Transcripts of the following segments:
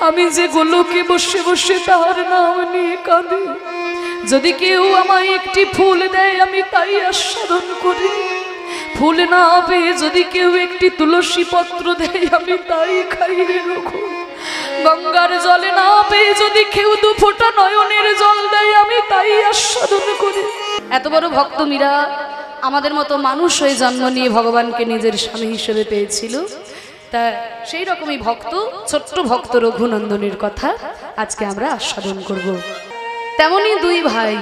আমি যে গোলকে বসে বসে তার নাম নিয়ে কাঁদি। যদি কেউ আমায় একটি ফুল দেয় আমি তাই আস্বাদন করি। ফুল না পেয়ে যদি কেউ একটি তুলসী পত্র দেয় আমি তাই খাই রে রঘু। গঙ্গার জলে না পেয়ে যদি কেউ দু ফোঁটা নয়নের জল দেয় আমি তাই আস্বাদন করি। এত বড় ভক্ত মীরা আমাদের মতো মানুষ হয়ে জন্ম নিয়ে ভগবানকে নিজের স্বামী হিসেবে পেয়েছিল। তা সেই রকমই ভক্ত, ছোট্ট ভক্ত রঘুনন্দনের কথা আজকে আমরা আস্বাদন করব। তেমনি দুই ভাই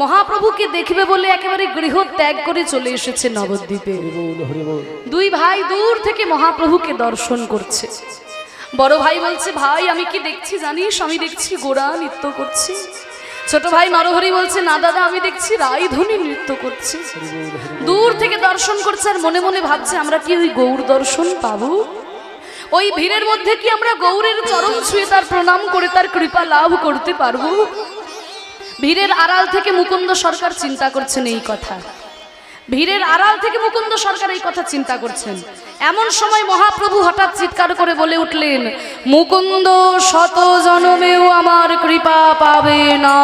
মহাপ্রভুকে দেখবে বলে একেবারে গৃহ ত্যাগ করে চলে এসেছে নবদ্বীপে। দুই ভাই দূর থেকে মহাপ্রভুকে দর্শন করছে। বড় ভাই বলছে, ভাই আমি কি দেখছি জানিস? আমি দেখছি গোরা নৃত্য করছে। ছোট ভাই নরহরি বলছে, না দাদা আমি দেখছি রাইধনী নৃত্য করছে। দূর থেকে দর্শন করছে আর মনে মনে ভাবছে আমরা কি ওই গৌর দর্শন পাবো? ওই ভিড়ের মধ্যে কি আমরা গৌরের চরণ ছুঁয়ে তার প্রণাম করে তার কৃপা লাভ করতে পারবো? ভিড়ের আড়াল থেকে মুকুন্দ সরকার চিন্তা করছেন এই কথা। ভিড়ের আড়াল থেকে মুকুন্দ সরকার এই কথা চিন্তা করছেন। এমন সময় মহাপ্রভু হঠাৎ চিৎকার করে বলে উঠলেন, মুকুন্দ শত জনমেও আমার কৃপা পাবে না।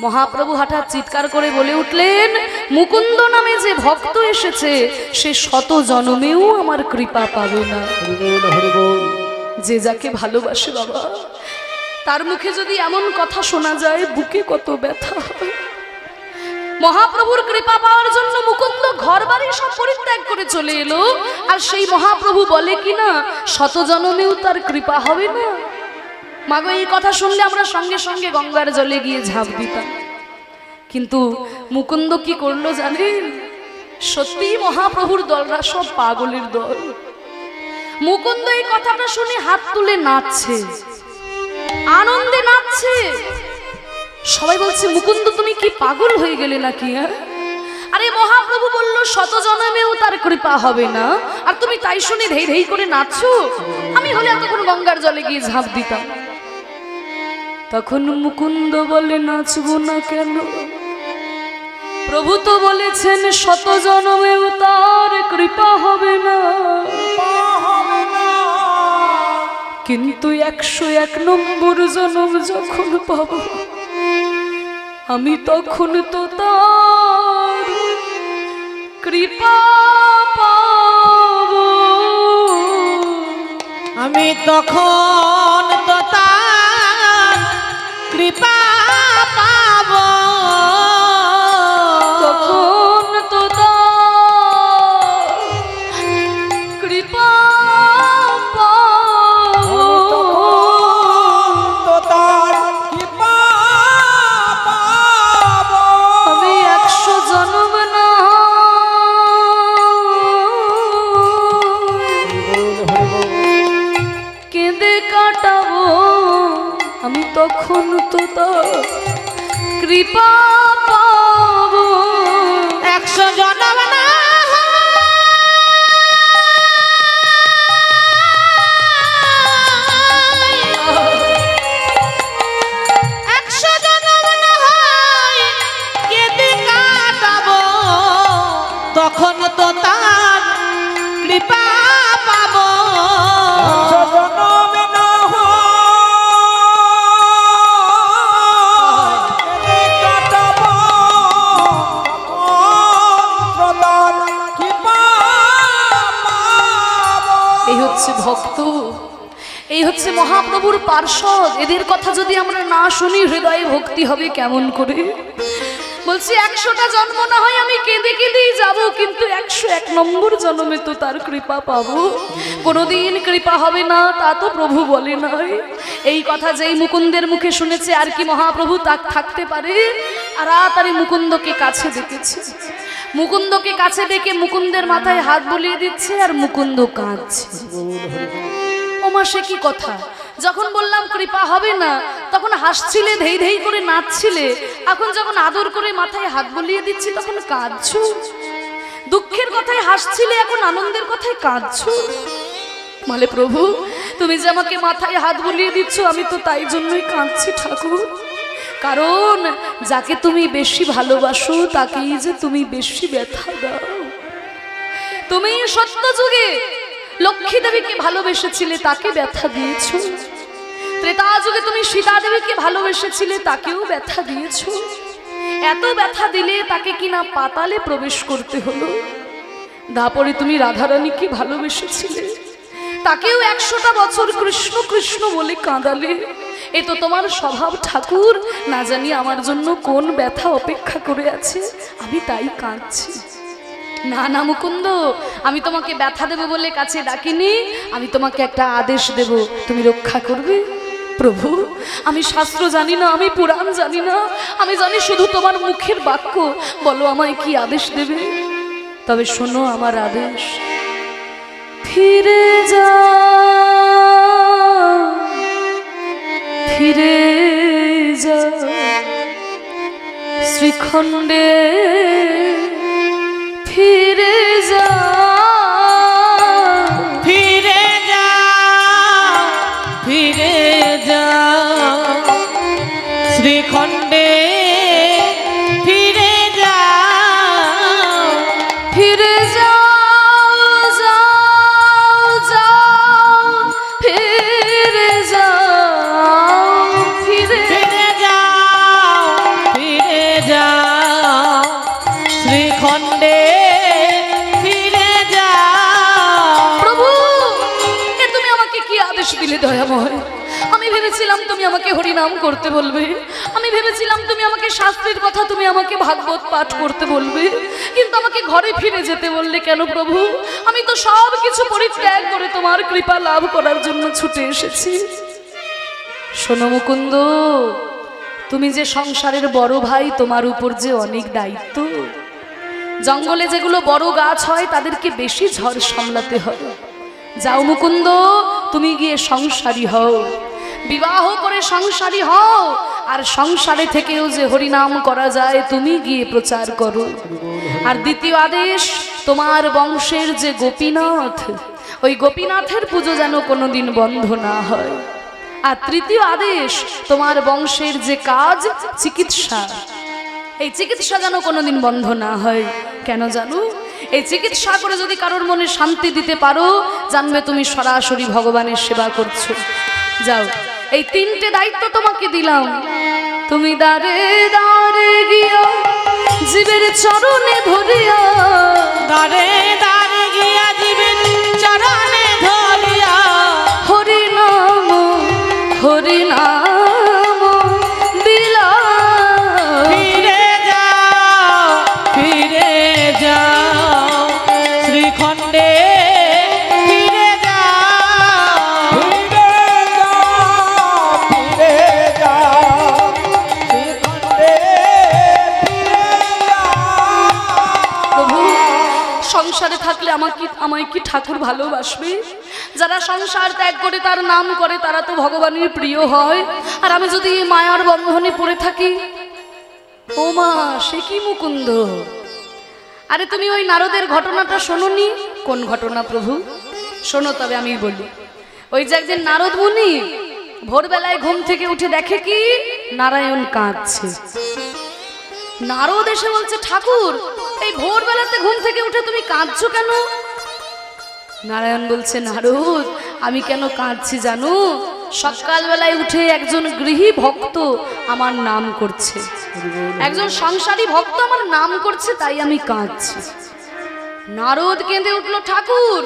মহাপ্রভু হঠাৎ চিৎকার করে বলে উঠলেন, মুকুন্দ নামে যে ভক্ত এসেছে সে শত জনমেও আমার কৃপা পাবে না। যে যাকে ভালোবাসে বাবা, তার মুখে যদি এমন কথা শোনা যায় বুকে কত ব্যথা হয়। মহাপ্রভুর কৃপা পাওয়ার জন্য মুকুন্দ ঘর বাড়ি সব পরিত্যাগ করে চলে এলো, আর সেই মহাপ্রভু বলে কিনা শত জনমেও তার কৃপা হবে না। মাগো এই কথা শুনলে আমরা সঙ্গে সঙ্গে গঙ্গার জলে গিয়ে ঝাঁপ দিতাম। কিন্তু মুকুন্দ কি করলো জানেন? সত্যি মহাপ্রভুর দলরা সব পাগলের দল। মুকুন্দ এই কথাটা শুনে হাত তুলে নাচছে, আনন্দে নাচছে। সবাই বলছে, মুকুন্দ তুমি কি পাগল হয়ে গেলে নাকি? আরে মহাপ্রভু বলল শত জনমেও তার কৃপা হবে না, আর তুমি তাই শুনে ধেই ধেই করে নাচছো। আমি হলে এতক্ষণ গঙ্গার জলে গিয়ে ঝাঁপ দিতাম। তখন মুকুন্দ বলে, নাচবো না কেন? প্রভু তো বলেছেন শত জনমেও তার কৃপা হবে না, কিন্তু 101 নম্বর জনম যখন পাবো আমি তখন তো তার কৃপা পাবো। আমি তখন তো তার কৃপা পাবো, তখন তো তার কৃপা পাবো, তো তার কৃপা পাবো। আমি 100 জনম না কেঁদে কাটাবো, আমি তখন তো তার কৃপা পাবো। 100 জনম না তখন তো তার কৃপা পাবো। এই হচ্ছে ভক্ত, এই হচ্ছে মহাপ্রভুর পার্ষদ। এদের কথা যদি আমরা না শুনি হৃদয়ে ভক্তি হবে কেমন করে? বলছি 100টা জন্ম না হয় আমি কেঁদে কেঁদেই যাবো, কিন্তু 101 নম্বর জন্মে তো তার কৃপা পাবো। কোনোদিন কৃপা হবে না তা তো প্রভু বলে নাই। এই কথা যেই মুকুন্দের মুখে শুনেছে আর কি মহাপ্রভু তা থাকতে পারে? তাড়াতাড়ি মুকুন্দকে কাছে ডেকেছে। মুকুন্দকে কাছে ডেকে মুকুন্দের মাথায় হাত বুলিয়ে দিচ্ছে আর মুকুন্দ কাঁদছে। ওমা সে কি কথা! যখন বললাম কৃপা হবে না তখন হাসছিলে, ধেই ধেই করে নাচছিলে, এখন যখন আদর করে মাথায় হাত বুলিয়ে দিচ্ছি তখন কাঁদছো। দুঃখের কথায় হাসছিলে, এখন আনন্দের কথায় কাঁদছো। বলে প্রভু তুমি যে আমাকে মাথায় হাত বুলিয়ে দিচ্ছ আমি তো তাই জন্যই কাঁদছি ঠাকুর, কারণ যাকে তুমি বেশি ভালোবাসো তাকেই যে তুমি বেশি ব্যথা দাও। তুমি সত্য যুগে লক্ষ্মী দেবীকে ভালোবেসেছিলে, তাকে ব্যথা দিয়েছ। ত্রেতা যুগে তুমি সীতা দেবীকে ভালোবেসেছিলে, তাকেও ব্যথা দিয়েছ। এত ব্যথা দিলে তাকে কিনা পাতালে প্রবেশ করতে হলো। তারপরে তুমি রাধারানীকে ভালোবেসেছিলে, তাকেও 100টা বছর কৃষ্ণ কৃষ্ণ বলে কাঁদালে। এ তো তোমার স্বভাব ঠাকুর। না জানি আমার জন্য কোন ব্যথা অপেক্ষা করে আছে, আমি তাই কাঁদছি। না না মুকুন্দ, আমি তোমাকে ব্যথা দেব বলে কাছে ডাকিনি, আমি তোমাকে একটা আদেশ দেব, তুমি রক্ষা করবে। প্রভু, আমি শাস্ত্র জানি না, আমি পুরাণ জানি না, আমি জানি শুধু তোমার মুখের বাক্য। বলো আমায় কি আদেশ দেবে? তবে শোনো আমার আদেশ। ফিরে যা, ফিরে যা শ্রীখণ্ডে, ফিরে যা, ফিরে যা, ফিরে যা শ্রীখণ্ডে, ফিরে যা, ফিরে যা, ফিরে যা, ফিরে ফিরে যা, ফিরে যা শ্রীখণ্ডে, ফিরে যা। প্রভু, এ তুমি আমাকে কি আদেশ দিলে দয়াময়? আমি ভেবেছিলাম তুমি আমাকে হরিনাম করতে বলবে, আমি ভেবেছিলাম তুমি আমাকে শাস্ত্রের কথা, তুমি আমাকে ভাগবত পাঠ করতে বলবে, কিন্তু আমাকে ঘরে ফিরে যেতে বললে কেন প্রভু? আমি তো সব কিছু পরিত্যাগ করে তোমার কৃপা লাভ করার জন্য ছুটে এসেছি। শোনো মুকুন্দ, তুমি যে সংসারের বড় ভাই, তোমার উপর যে অনেক দায়িত্ব। জঙ্গলে যেগুলো বড় গাছ হয় তাদেরকে বেশি ঝড় সামলাতে হয়। যাও মুকুন্দ, তুমি গিয়ে সংসারী হও, বিবাহ করে সংসারী হও, আর সংসারে থেকেও যে হরিনাম করা যায় তুমি গিয়ে প্রচার করো। আর দ্বিতীয় আদেশ, তোমার বংশের যে গোপীনাথ, ওই গোপীনাথের পুজো যেন কোনোদিন বন্ধ না হয়। আর তৃতীয় আদেশ, তোমার বংশের যে কাজ চিকিৎসা, এই চিকিৎসা যেন কোনোদিন বন্ধ না হয়। কেন জানো? এই চিকিৎসা করে যদি কারোর মনে শান্তি দিতে পারো, জানবে তুমি সরাসরি ভগবানের সেবা করছো। যাও, এই 3টে দায়িত্ব তোমাকে দিলাম। তুমি দাঁড়ে দাঁড়ে গিয়া জীবের চরণে ধরিয়া, দাঁড়ে দাঁড়ে গিয়া জীবের চরণে ধরিয়া, হরিনাম হরিনাম দিলা। ফিরে যাও, ফিরে যাও শ্রীখণ্ডে, ফিরে যাও, ফিরে যাও, ফিরে যাও শ্রীখণ্ডে, ফিরে যাও। প্রভু, সংসারে থাকলে আমায় কি ঠাকুর ভালোবাসবে? যারা সংসার ত্যাগ করে তার নাম করে তারা তো ভগবানের প্রিয় হয়। আর আমি যদি এই মায়ার বন্ধনে পড়ে থাকি, ও মা, সে কি মুকুন্দ? আরে তুমি ওই নারদের ঘটনাটা শোনোনি? কোন ঘটনা প্রভু? শোনো তবে আমি বলি। ওই যে একদিন নারদ মুনি ভোরবেলায় ঘুম থেকে উঠে দেখে কি নারায়ণ কাঁদছে। নারদ এসে বলছে, ঠাকুর, এই ভোরবেলাতে ঘুম থেকে উঠে তুমি কাঁদছো কেন? নারায়ণ বলছে, নারদ, আমি কেন কাঁদছি জানো? সকালবেলায় উঠে একজন গৃহী ভক্ত আমার নাম করছে, একজন সংসারী ভক্ত আমার নাম করছে, তাই আমি কাঁদছি। নারদ কেঁদে উঠলো, ঠাকুর,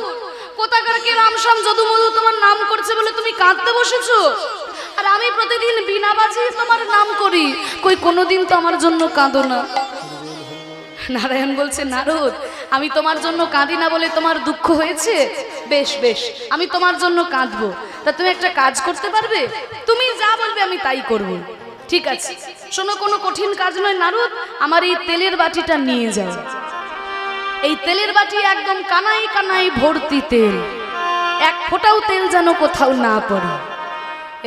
কোথাকার কে রামশ্যাম যদুমধু তোমার নাম করছে বলে তুমি কাঁদতে বসেছো? আর আমি প্রতিদিন বিনা বাজিয়ে তোমার নাম করি, কই কোনোদিন তো আমার জন্য কাঁদো না। নারায়ণ বলছে, নারদ, আমি তোমার জন্য কাঁদি না বলে তোমার দুঃখ হয়েছে? বেশ বেশ, আমি তোমার জন্য কাঁদবো। তা তুমি একটা কাজ করতে পারবে? তুমি যা বলবে আমি তাই করব। ঠিক আছে, শোনো, কোনো কঠিন কাজ নয় নারদ, আমার এই তেলের বাটিটা নিয়ে যাও। এই তেলের বাটি একদম কানাই কানাই ভর্তি তেল, এক ফোঁটাও তেল যেন কোথাও না পড়ে।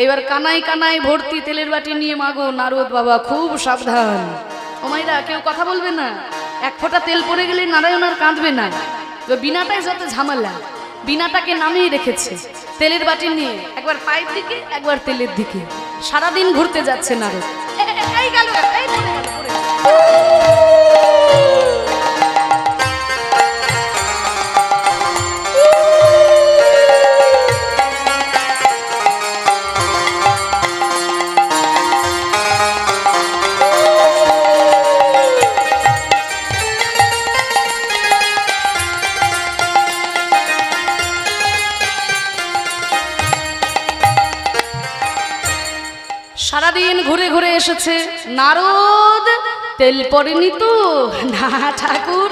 এবার কানাই কানাই ভর্তি তেলের বাটি নিয়ে মাগো নারদ বাবা, খুব সাবধান। ও মাইরা, কেউ কথা বলবে না, এক ফোঁটা তেল পড়ে গেলে নারায়ণ আর কাঁদবে না। তো বিনাটাই যত ঝামেলা, বিনাটাকে নামিয়ে রেখেছে তেলের বাটি নিয়ে, একবার পায়ের দিকে একবার তেলের দিকে, সারাদিন ঘুরতে যাচ্ছে নারদ। এই গেল, এই পড়ে গেল, পড়ে গেল। সারাদিন ঘুরে ঘুরে এসেছে। নারদ তেল পড়েনি তো? না ঠাকুর,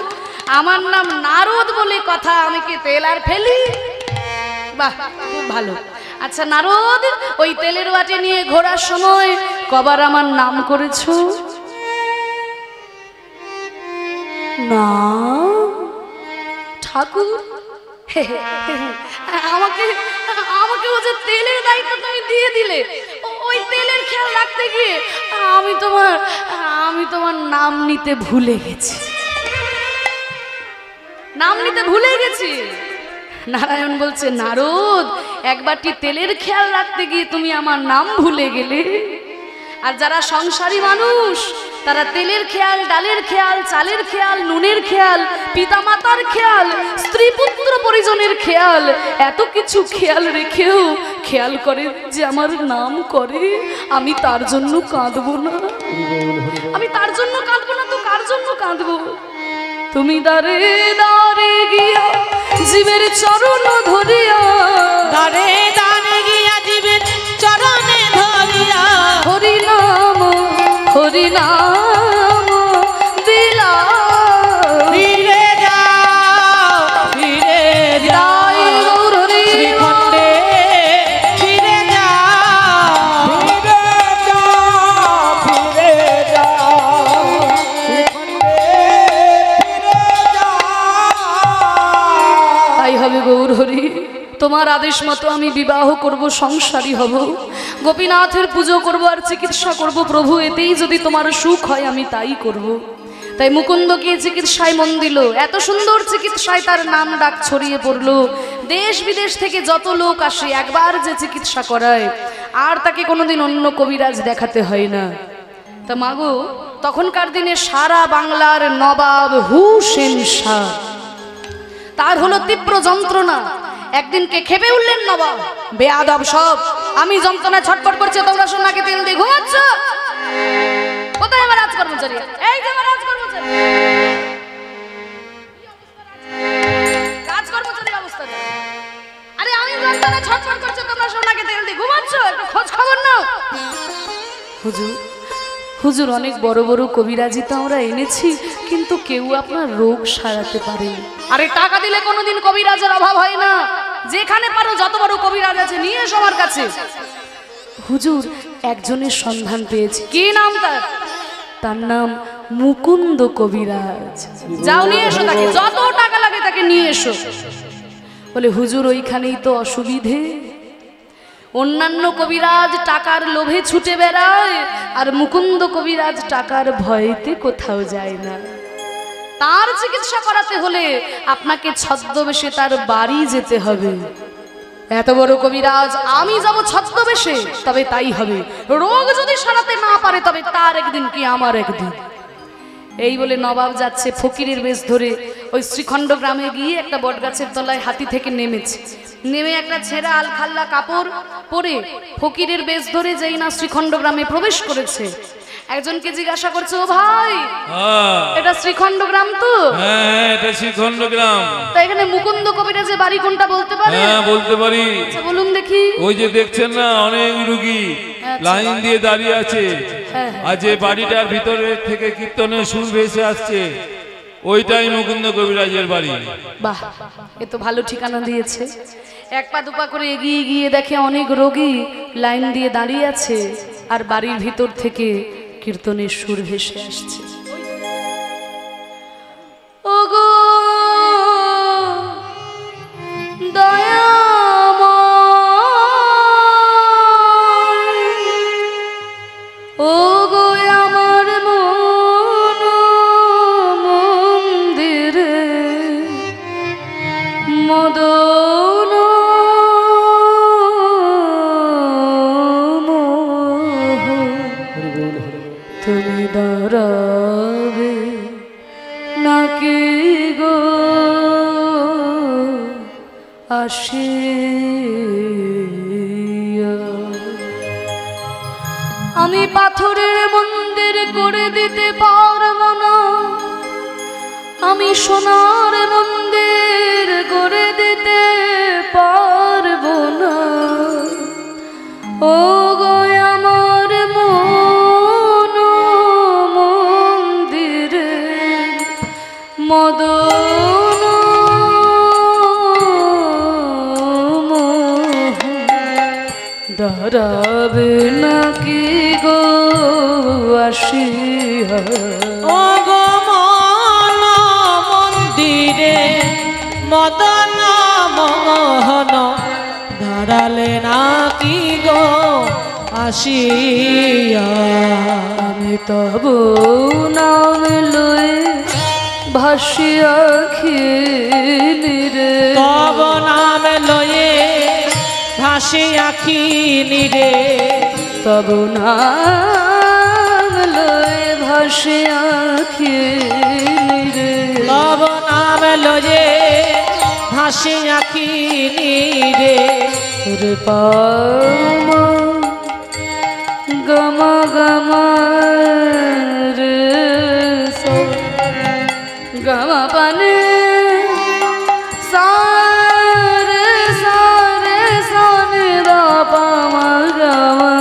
আমার নাম নারদ বলে কথা, আমি কি তেল আর ফেলি? বাহ, খুব ভালো। আচ্ছা নারদ, ওই তেলের বাটি নিয়ে ঘোরার সময় কবার আমার নাম করেছো? না ঠাকুর, আমাকে আমাকে ও যে তেলের দায়িত্ব তুমি দিয়ে দিলে, ওই তেলের খেয়াল রাখতে গিয়ে আমি তোমার নাম নিতে ভুলে গেছি। নাম নিতে ভুলে গেছি। নারায়ণ বলছে, নারদ, একবারটি তেলের খেয়াল রাখতে গিয়ে তুমি আমার নাম ভুলে গেলে। আর যারা সংসারী মানুষ, তারা তেলের খেয়াল, ডালের খেয়াল, চালের খেয়াল, নুনের খেয়াল, পিতামাতার খেয়াল, স্ত্রী পুত্র পরিজনের খেয়াল, এত কিছু খেয়াল রেখেও খেয়াল করে যে আমার নাম করে, আমি তার জন্য কাঁদবো না। আমি তার জন্য কাঁদবো না তো কার জন্য কাঁদবো? তুমি দারে দারে গিয়া জীবের চরণ ধরিয়া, দারে দারে গিয়া জীবের চরণে ধরিয়া, হরি নাম দিলা। ফিরে যাও, ফিরে যাও, শ্রীখণ্ডে ফিরে যাও, ফিরে যাও, শ্রীখণ্ডে ফিরে যাও। তাই হবে গৌর হরি, তোমার আদেশ মতো আমি বিবাহ করব, সংসারী হব, গোপীনাথের পুজো করব আর চিকিৎসা করব। প্রভু, এতেই যদি তোমার সুখ হয় আমি তাই করব। তাই মুকুন্দকে চিকিৎসায় মন দিল। এত সুন্দর চিকিৎসায় তার নাম ডাক ছড়িয়ে পড়লো। দেশ বিদেশ থেকে যত লোক আসে, একবার যে চিকিৎসা করায় আর তাকে কোনোদিন অন্য কবিরাজ দেখাতে হয় না। তা মাগো, তখনকার দিনে সারা বাংলার নবাব হুসেন শাহ, তার হলো তীব্র যন্ত্রণা। একদিনকে খেপে উঠলেন নবাব, বেয়াদব সব, আমি যন্ত্রণায় ছটফট করছে, তোমরা সোনাকে তেল দিয়ে ঘুমাচ্ছ? কোথায় আমার রাজকর্মচারী? এই যে আমার রাজকর্মচারী, রাজকর্মচারীর অবস্থা। আরে আমি যন্ত্রণায় ছটফট করছে, তোমরা সোনাকে তেল দিয়ে ঘুমাচ্ছ? একটু খোঁজ খবর নাও। হুজুর, হুজুর, অনেক বড় বড় কবিরাজি তো আমরা এনেছি, কিন্তু কেউ আপনার রোগ সারাতে পারেনি। আরে টাকা দিলে কোনোদিন কবিরাজের অভাব হয় না। যেখানে পারো যত বড় কবিরাজ আছে নিয়ে এসো আমার কাছে। হুজুর, একজনের সন্ধান পেয়েছি। কি নাম তার? তার নাম মুকুন্দ কবিরাজ। যাও নিয়ে এসো তাকে, যত টাকা লাগে তাকে নিয়ে এসো। বলে হুজুর, ওইখানেই তো অসুবিধে। অন্যান্য কবিরাজ টাকার লোভে ছুটে বেড়ায়, আর মুকুন্দ কবিরাজ টাকার ভয়েতে কোথাও যায় না। তার চিকিৎসা করাতে হলে আপনাকে ছদ্মবেশে তার বাড়ি যেতে হবে। এত বড় কবিরাজ, আমি যাব ছদ্মবেশে, তবে তাই হবে। রোগ যদি সারাতে না পারে, তবে তার একদিন কি আমার একদিন। এই বলে নবাব যাচ্ছে ফকিরের বেশ ধরে। ওই শ্রীখণ্ড গ্রামে গিয়ে একটা বটগাছের তলায় হাতি থেকে নেমেছে। নেমে একটা ছেঁড়া আলখাল্লা কাপড় পরে ফকিরের বেশ ধরে যেই না শ্রীখণ্ড গ্রামে প্রবেশ করেছে, একজনকে জিজ্ঞাসা করছে, ও ভাই, এটা শ্রীখণ্ড গ্রাম তো? হ্যাঁ, এটা শ্রীখণ্ড গ্রাম। তা এখানে মুকুন্দ কবিরাজের বাড়ি কোনটা বলতে পারে? হ্যাঁ, বলতে পারি। আচ্ছা বলুন দেখি। ওই যে দেখছেন না, অনেক রুগী লাইন দিয়ে দাঁড়িয়ে আছে, আর যে বাড়িটার ভিতরে থেকে কীর্তনের সুর ভেসে আসছে, ওইটাই মুকুন্দ কবিরাজের বাড়ি। বাহ, এ তো ভালো ঠিকানা দিয়েছে। এক পা দুপা করে এগিয়ে গিয়ে দেখে অনেক রোগী লাইন দিয়ে দাঁড়িয়ে আছে, আর বাড়ির ভিতর থেকে কীর্তনের সুর ভেসে আসছে। ওগো দয়াময়, ওগো আমার মন মন্দিরে মদন মোহ, তুমি দাঁড়াবে নাকি গো আসিয়া? আমি পাথরের মন্দির করে দিতে পারবো না, আমি সোনার মন্দির করে দিতে পারবো না। ও গো আমার দাঁড়াবে নাকি গো আসিয়া ও গো মন মন্দিরে মদন মোহন দাঁড়ালে নাকি গো আসিয়া আমি তব নাম লয়ে ভাসিয়া খেলি রে তব নাম লয়ে ভাসি আখি নিরে তব নাম লয়ে ভাসিয়া খেলি রে তব নাম লয়ে ভাসি আখি নিরে রে পামা গমা গমা রে সো গমা পানে সারে সারে সানে দা পামা গমা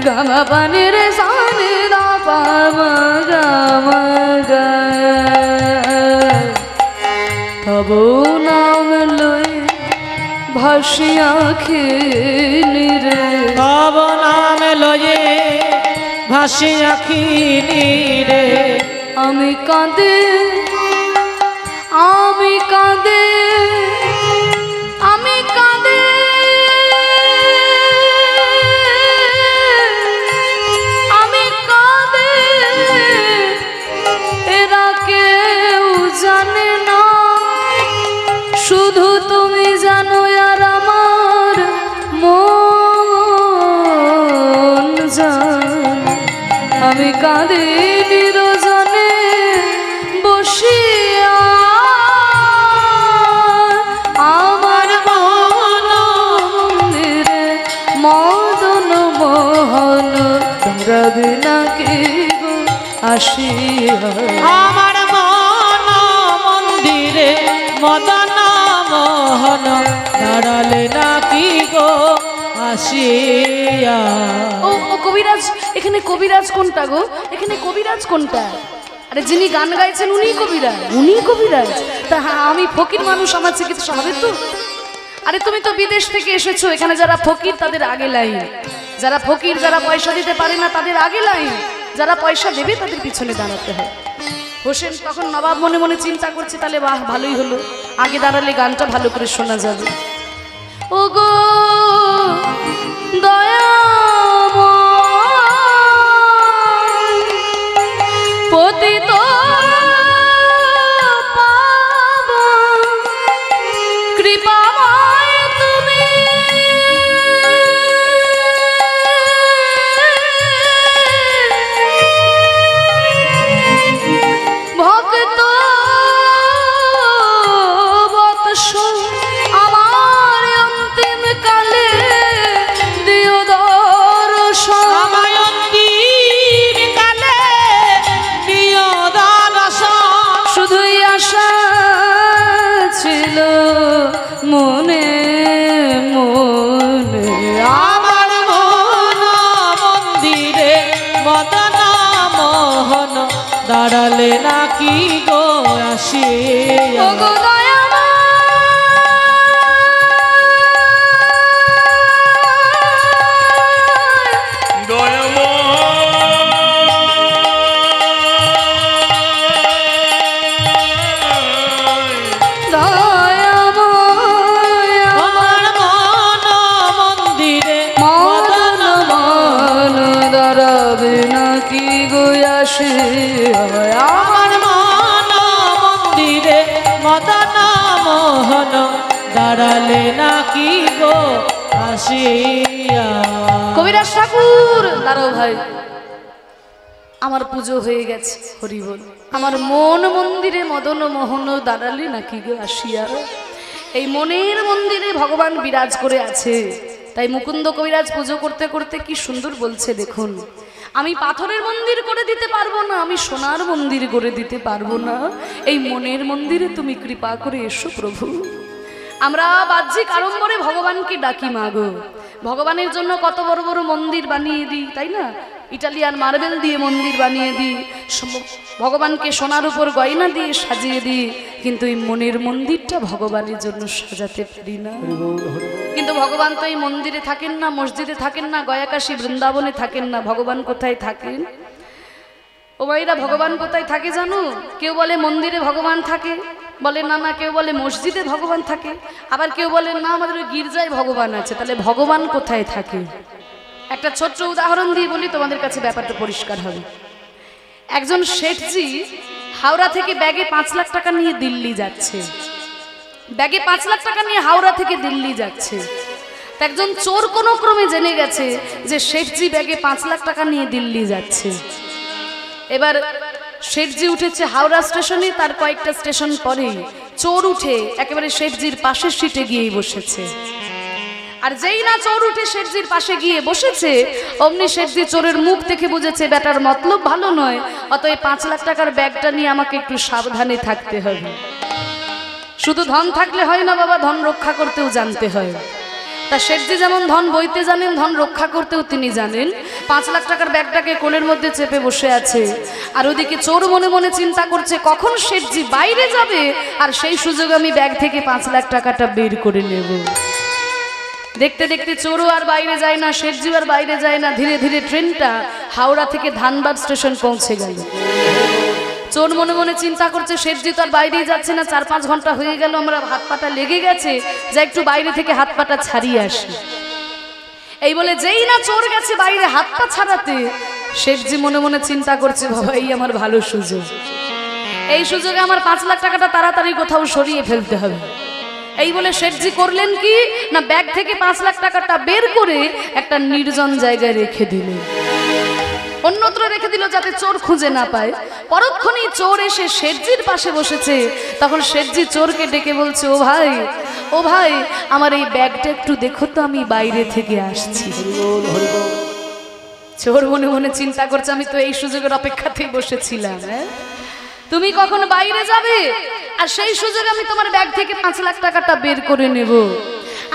গমা পানে রে সানে দা পামা গমা গা তব নাম লয়ে ভাসিয়া খেলি রে তব নাম লয়ে ভাসি আখি নিরে আমি কাঁদে আমি কাঁদে আমি কাঁদে আমি কাঁদে এরা কেউ জানে না শুধু তুমি জানো আর আমার মন জানে আমি কাঁদি নিরজনে বসিয়া আমার মন মন্দিরে মদন মোহন দাঁড়াবে নাকি গো আসিয়া আমার মন মন্দিরে মদন মোহন দাঁড়ালে নাকি গো আসিয়া ও ও কবিরাজ এখানে কবিরাজ কোনটা গো এখানে কবিরাজ কোনটা আরে যিনি গান গাইছেন উনি কবিরাজ তা হ্যাঁ আমি ফকির মানুষ আমার চিকিৎসা হবে তো আরে তুমি তো বিদেশ থেকে এসেছো এখানে যারা ফকির তাদের আগে লাইন যারা ফকির যারা পয়সা দিতে পারে না তাদের আগে লাইন যারা পয়সা দেবে তাদের পিছনে দাঁড়াতে হয় হোসেন তখন নবাব মনে মনে চিন্তা করছে তাহলে বাহ ভালোই হলো আগে দাঁড়ালে গানটা ভালো করে শোনা যাবে ও গো দয়াময় পতিত পাবন কৃপাময় তুমি ভক্ত বৎস আমার অন্তিম কালে দিও দর্শন আমায় অন্তিম কালে দিও দর্শন শুধুই আশা ছিল মনে মনে আমার মন মন্দিরে মদন মোহন দাঁড়ালে নাকি গো আসিয়া ওগো দয়াময় দয়াময় আমার মন মন্দিরে মদন মন দাঁড়াবে নাকি গো আসিয়া আমার মন মন্দিরে মদন মোহন দাঁড়ালে নাকি গো আসিয়া কবিরাজ ঠাকুর দাঁড়াও ভাই আমার পুজো হয়ে গেছে হরি বল আমার মন মন্দিরে মদন মোহন দাঁড়ালে নাকি গো আসিয়া এই মনের মন্দিরে ভগবান বিরাজ করে আছে তাই মুকুন্দ কবিরাজ পুজো করতে করতে কি সুন্দর বলছে দেখুন আমি পাথরের মন্দির করে দিতে পারবো না আমি সোনার মন্দির করে দিতে পারবো না এই মনের মন্দিরে তুমি কৃপা করে এসো প্রভু আমরা বাহ্যিক আড়ম্বরে ভগবানকে ডাকি মাগো ভগবানের জন্য কত বড় বড় মন্দির বানিয়ে দিই তাই না ইটালিয়ান মার্বেল দিয়ে মন্দির বানিয়ে দিই, ভগবানকে সোনার উপর গয়না দিয়ে সাজিয়ে দিই, কিন্তু এই মনের মন্দিরটা ভগবানের জন্য সাজাতে পারি না। কিন্তু ভগবান তো এই মন্দিরে থাকেন না, মসজিদে থাকেন না, গয়াকাশী বৃন্দাবনে থাকেন না। ভগবান কোথায় থাকেন? ও ভাইরা, ভগবান কোথায় থাকে জানো? কেউ বলে মন্দিরে ভগবান থাকে, বলে না না, কেউ বলে মসজিদে ভগবান থাকে, আবার কেউ বলে না আমাদের ওই গির্জায় ভগবান আছে। তাহলে ভগবান কোথায় থাকে? একটা ছোট্ট উদাহরণ দিয়ে বলি, তোমাদের কাছে ব্যাপারটা পরিষ্কার হবে। একজন শেঠজি হাওড়া থেকে ব্যাগে 5 লাখ টাকা নিয়ে দিল্লি যাচ্ছে, ব্যাগে 5 লাখ টাকা নিয়ে হাওড়া থেকে দিল্লি যাচ্ছে। তো একজন চোর কোনো ক্রমে জেনে গেছে যে শেঠজি ব্যাগে 5 লাখ টাকা নিয়ে দিল্লি যাচ্ছে। এবার শেঠজি উঠেছে হাওড়া স্টেশনে, তার কয়েকটা স্টেশন পরেই চোর উঠে একেবারে শেঠজির পাশের সিটে গিয়েই বসেছে। আর যেই না চোর উঠে শেঠজির পাশে গিয়ে বসেছে, অমনি শেঠজি চোরের মুখ দেখে বুঝেছে ব্যাটার মতলব ভালো নয়, অতএব 5 লাখ টাকার ব্যাগটা নিয়ে আমাকে একটু সাবধানে থাকতে হবে। শুধু ধন থাকলে হয় না বাবা, ধন রক্ষা করতেও জানতে হয়। তা শেঠজি যেমন ধন বইতে জানেন, ধন রক্ষা করতেও তিনি জানেন। 5 লাখ টাকার ব্যাগটাকে কোলের মধ্যে চেপে বসে আছে, আর ওদিকে চোর মনে মনে চিন্তা করছে কখন শেঠজি বাইরে যাবে আর সেই সুযোগে আমি ব্যাগ থেকে 5 লাখ টাকাটা বের করে নেব। দেখতে দেখতে চোরও আর বাইরে যায় না, শেঠজিও আর বাইরে যায় না। ধীরে ধীরে ট্রেনটা হাওড়া থেকে ধানবাদ স্টেশন পৌঁছে গেল। চোর মনে মনে চিন্তা করছে শেঠজি তো আর বাইরেই যাচ্ছে না, 4-5 ঘন্টা হয়ে গেল, আমরা হাত পাটা লেগে গেছে, যা একটু বাইরে থেকে হাত পাটা ছাড়িয়ে আসি। এই বলে যেই না চোর গেছে বাইরে হাত পা ছাড়াতে, শেঠজি মনে মনে চিন্তা করছে বাবা এই আমার ভালো সুযোগ, এই সুযোগে আমার 5 লাখ টাকাটা তাড়াতাড়ি কোথাও সরিয়ে ফেলতে হবে। এই বলে শেঠজি করলেন কি না, ব্যাগ থেকে 5 লাখ টাকাটা বের করে একটা নির্জন জায়গায় রেখে দিলেন, অন্যত্র রেখে দিল যাতে চোর খুঁজে না পায়। পরক্ষণেই চোর এসে শেঠজির পাশে বসেছে। তখন শেঠজি চোরকে ডেকে বলছে, ও ভাই, ও ভাই, আমার এই ব্যাগটা একটু দেখো তো, আমি বাইরে থেকে আসছি। চোর মনে মনে চিন্তা করছে আমি তো এই সুযোগের অপেক্ষাতেই বসেছিলাম, তুমি কখন বাইরে যাবে আর সেই সুযোগে আমি তোমার ব্যাগ থেকে 5 লাখ টাকাটা বের করে নেব।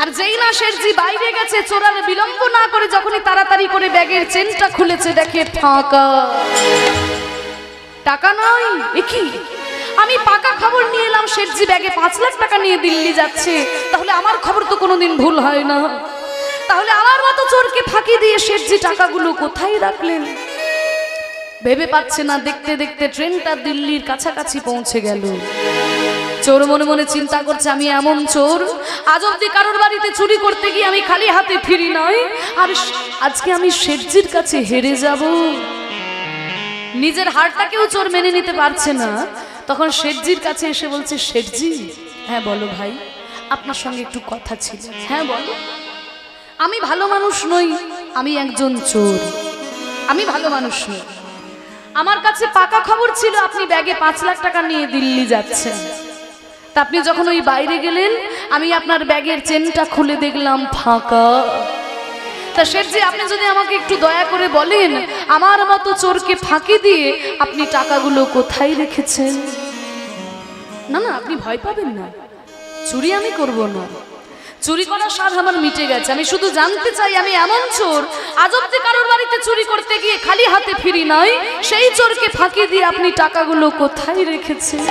আর যেই না শেঠজি বাইরে গেছে, চোর আর বিলম্ব না করে যখনই তাড়াতাড়ি করে ব্যাগের চেনটা খুলেছে, দেখে ফাঁকা, টাকা নাই। কি, আমি পাকা খবর নিয়ে এলাম শেঠজি ব্যাগে 5 লাখ টাকা নিয়ে দিল্লি যাচ্ছে, তাহলে আমার খবর তো কোনোদিন ভুল হয় না। তাহলে আমার মতো চোরকে ফাঁকি দিয়ে শেঠজি টাকাগুলো কোথায় রাখলেন? ভেবে পাচ্ছে না। দেখতে দেখতে ট্রেনটা দিল্লির কাছাকাছি পৌঁছে গেল। চোর মনে মনে চিন্তা করছে আমি এমন চোর, আজ অব্দি কারোর বাড়িতে চুরি করতে গিয়ে আমি খালি হাতে ফিরি নাই, আর আজকে আমি শেঠজির কাছে হেরে যাব। নিজের হারটাকেও চোর মেনে নিতে পারছে না। তখন শেঠজির কাছে এসে বলছে, শেঠজি, হ্যাঁ বলো ভাই, আপনার সঙ্গে একটু কথা ছিল। হ্যাঁ বলো। আমি ভালো মানুষ নই, আমি একজন চোর, আমি ভালো মানুষ নই। আমার কাছে পাকা খবর ছিল আপনি ব্যাগে 5 লাখ টাকা নিয়ে দিল্লি যাচ্ছেন। তা আপনি যখন ওই বাইরে গেলেন, আমি আপনার ব্যাগের চেনটা খুলে দেখলাম ফাঁকা। তা শেঠজি, আপনি যদি আমাকে একটু দয়া করে বলেন, আমার মতো চোরকে ফাঁকি দিয়ে আপনি টাকাগুলো কোথায় রেখেছেন? না না, আপনি ভয় পাবেন না, চুরি আমি করব না, চুরি করার স্বাদ আমার মিটে গেছে। আমি শুধু জানতে চাই আমি এমন চোর, আজ অব্দি কারোর বাড়িতে চুরি করতে গিয়ে খালি হাতে ফিরি নাই, সেই চোরকে ফাঁকি দিয়ে আপনি টাকাগুলো কোথায় রেখেছেন?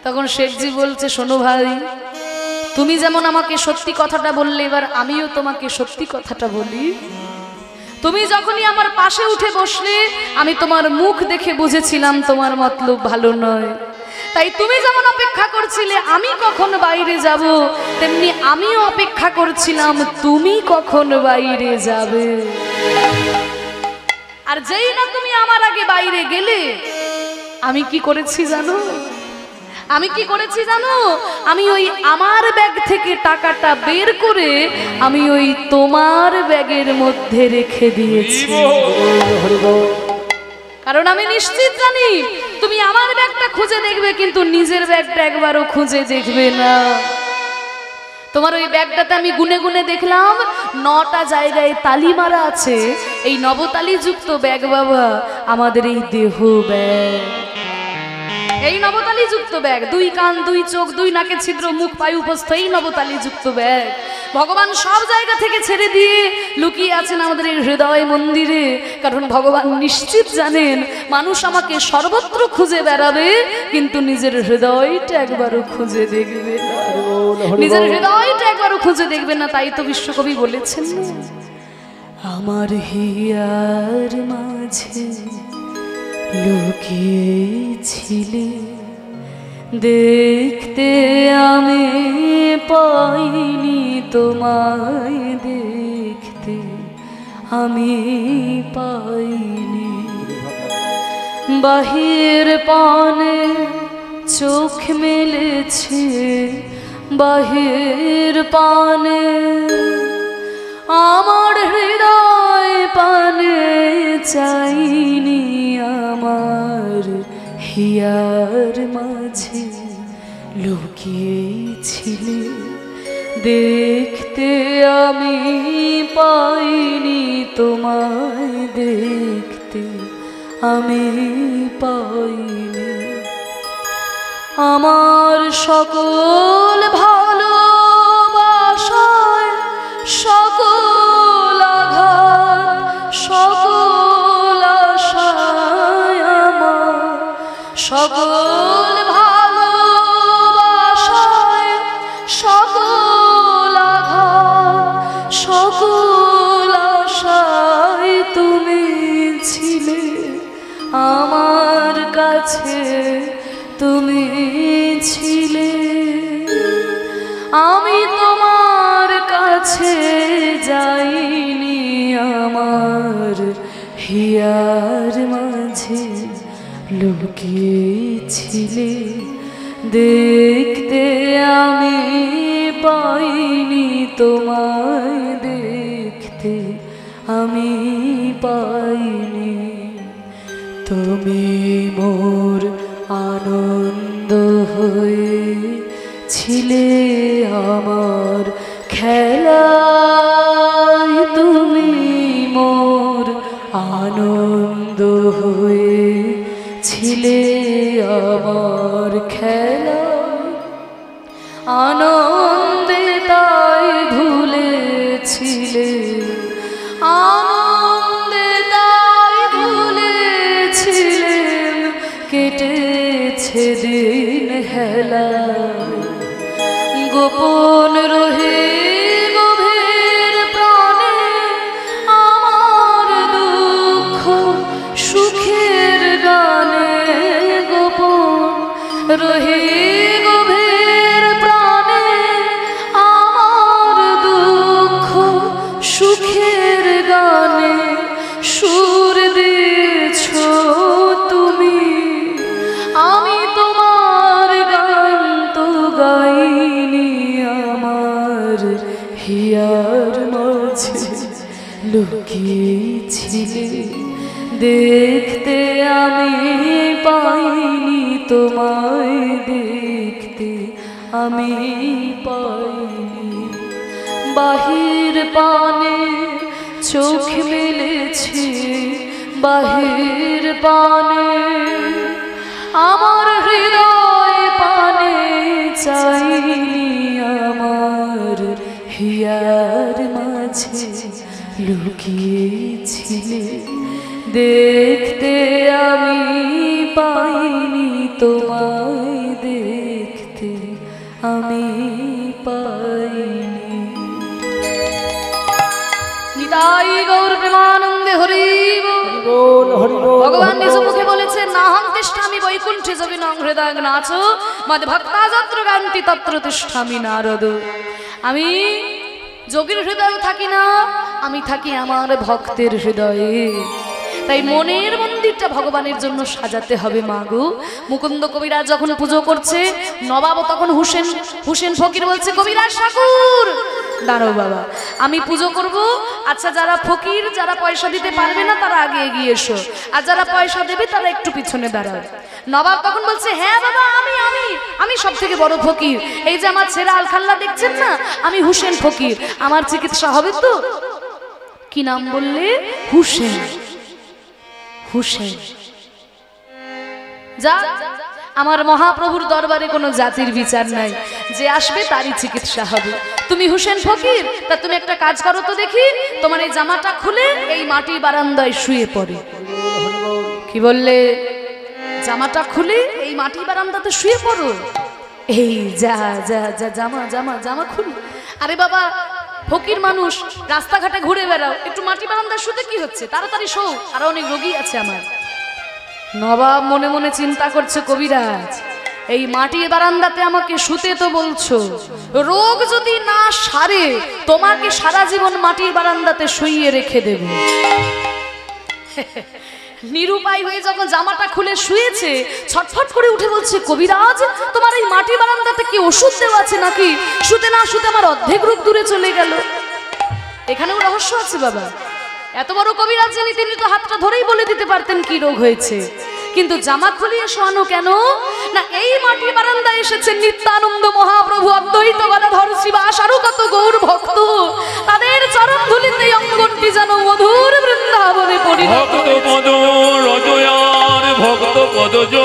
তখন শেঠজি বলছে, শোনো ভাই, তুমি যেমন আমাকে সত্যি কথাটা বললে, এবার আমিও তোমাকে সত্যি কথাটা বলি। তুমি যখনই আমার পাশে উঠে বসলে, আমি তোমার মুখ দেখে বুঝেছিলাম তোমার মতলব ভালো নয়। তাই তুমি যেমন অপেক্ষা করছিলে আমি কখন বাইরে যাব, তেমনি আমিও অপেক্ষা করছিলাম তুমি কখন বাইরে যাবে। আর যেই না তুমি আমার আগে বাইরে গেলে, আমি কি করেছি জানো? আমি কি করেছি জানো? আমি ওই আমার ব্যাগ থেকে টাকাটা বের করে আমি ওই তোমার ব্যাগের মধ্যে রেখে দিয়েছি। কারণ আমি নিশ্চিত জানি তুমি আমার ব্যাগটা খুঁজে দেখবে, কিন্তু নিজের ব্যাগটা একবারও খুঁজে দেখবে না। তোমার ওই ব্যাগটাতে আমি গুনে গুনে দেখলাম 9টা জায়গায় তালি মারা আছে। এই নবতালি যুক্ত ব্যাগ বাবা আমাদের এই দেহ ব্যাগ, এই নবতালি যুক্ত ব্যাগ। 2 কান, 2 চোখ, 2 নাকে ছিদ্র, মুখ পায়ু উপস্থ, এই নবতালি যুক্ত ব্যাগ। ভগবান সব জায়গা থেকে ছেড়ে দিয়ে লুকিয়ে আছেন আমাদের এই হৃদয় মন্দিরে, কারণ ভগবান নিশ্চিত জানেন মানুষ আমাকে সর্বত্র খুঁজে বেড়াবে কিন্তু নিজের হৃদয়টা একবারও খুঁজে দেখবে না, নিজের হৃদয়টা একবারও খুঁজে দেখবে না। তাই তো বিশ্বকবি বলেছেন, আমার হিয়ার মাঝে লুকিয়েছিলে, দেখতে আমি পাইনি তোমায়, দেখতে আমি পাইনি। বাহির পানে চোখ মেলেছে, বাহির পানে আমার হৃদয় পানে চাইনি, আমার হিয়ার মাঝে লুকিয়েছিলে, দেখতে আমি পাইনি তোমায়, দেখতে আমি পাইনি। আমার সকল ভালোবাসায় সকল আঘাত সকল আশায়, আমার সকল ভালোবাসায় সকল আঘাত সকল আশায় তুমি ছিলে, আমার কাছে তুমি ছিলে। আমি তোমার কাছে যাইনি, আমার হিয়ার মাঝে লুকিয়েছিলে, দেখতে আমি পাইনি তোমায়, দেখতে আমি পাইনি। তুমি মোর আনন্দ হয়ে ছিলে, আমার খেলায় তুমি মোর আনন্দ হয়ে ছিলে, আমার খেলায় আনন্দে তাই ভুলেছিলে, আনন্দে তাই ভুলেছিলে, কেটেছে দিন হেলায়, গোপন রহে গভীর প্রাণে আমার দুঃখ সুখের গানে, গোপন রহে গভীর প্রাণে আমার দুঃখ সুখের গানে, সুর দিয়েছ তুমি, আমি তোমার গান তো গাইনি, আমার হিয়ার মাঝে লুকিয়েছিলে, দেখতে আমি পাইনি তোমায়, দেখতে আমি পাইনি। বাহির পানে চোখ মেলেছে, বাহির পানে আমার হৃদয় পানে চাইনি, আমার হিয়ার মাঝে লুকিয়েছিলে, দেখতে আমি পাইনি তোমায়, দেখতে আমি পাইনি। নিতাই গৌর প্রেমানন্দে হরি বল, হরি বল। ভগবান নিজ মুখে বলেছেন, নাহং তিষ্ঠামি বৈকুণ্ঠে যোগিনং হৃদয় নাচ মদ ভক্তা যত্র গান্তি তত্র তিষ্ঠামি নারদ। আমি যোগীর হৃদয়ে থাকি না, আমি থাকি আমার ভক্তের হৃদয়ে। তাই মনের মন্দিরটা ভগবানের জন্য সাজাতে হবে মাগো। মুকুন্দ কবিরাজ যখন পুজো করছে, নবাব তখন হুসেন ফকির বলছে, কবিরাজ ঠাকুর দাঁড়াও বাবা, আমি পুজো করব। আচ্ছা, যারা ফকির, যারা পয়সা দিতে পারবে না তারা আগে এগিয়ে এসো, আর যারা পয়সা দেবে তারা একটু পিছনে দাঁড়াও। নবাব তখন বলছে, হ্যাঁ বাবা, আমি আমি আমি সব থেকে বড় ফকির। এই যে আমার ছেলে আলখাল্লা দেখছেন না, আমি হুসেন ফকির, আমার চিকিৎসা হবে তো? কি নাম বললে? হুসেন। হুসেন যা, আমার মহাপ্রভুর দরবারে কোনো জাতির বিচার নাই, যে আসবে তারই চিকিৎসা হবে। তুমি হোসেন ফকির, তা তুমি একটা কাজ করো তো দেখি, তোমার এই জামাটা খুলে এই মাটির বারান্দায় শুয়ে পড়ে। কি বললে? জামাটা খুলে এই মাটির বারান্দাতে শুয়ে পড়ো। এই যা যা যা জামা জামা জামা খুল। আরে বাবা, ফকির মানুষ, রাস্তাঘাটে ঘুরে বেড়াও, একটু মাটি বারান্দায় শুতে কি হচ্ছে, তাড়াতাড়ি শো, আরো অনেক রোগী আছে আমার। নবাব মনে মনে চিন্তা করছে, কবিরাজ এই মাটির বারান্দাতে আমাকে শুতে তো বলছো, রোগ যদি না সারে তোমাকে সারা জীবন মাটির বারান্দাতে শুইয়ে রেখে দেব। নিরুপায় হয়ে যখন জামাটা খুলে শুয়েছে, ছটফট করে উঠে বলছে, কবিরাজ তোমার এই মাটি বারান্দাতে কি ওষুধ দেওয়া আছে নাকি? শুতে না শুতে আমার অর্ধেক রোগ দূরে চলে গেল। এখানেও রহস্য আছে বাবা। এত বড় কবিরাজ যিনি, তিনি তো হাতটা ধরেই বলে দিতে পারতেন কি রোগ হয়েছে, কিন্তু জামা খুলিয়ে শোয়ানো কেন? না, এই মাটি বারান্দায় এসেছেন নিত্যানন্দ মহাপ্রভু, অদ্বৈত গদাধর শ্রীবাস, আরো কত গৌর ভক্ত, তাদের চরণ ধুলিতে অঙ্গনটি যেন মধুর বৃন্দাবনে পরিণত হয়েছে। ভক্ত পদজ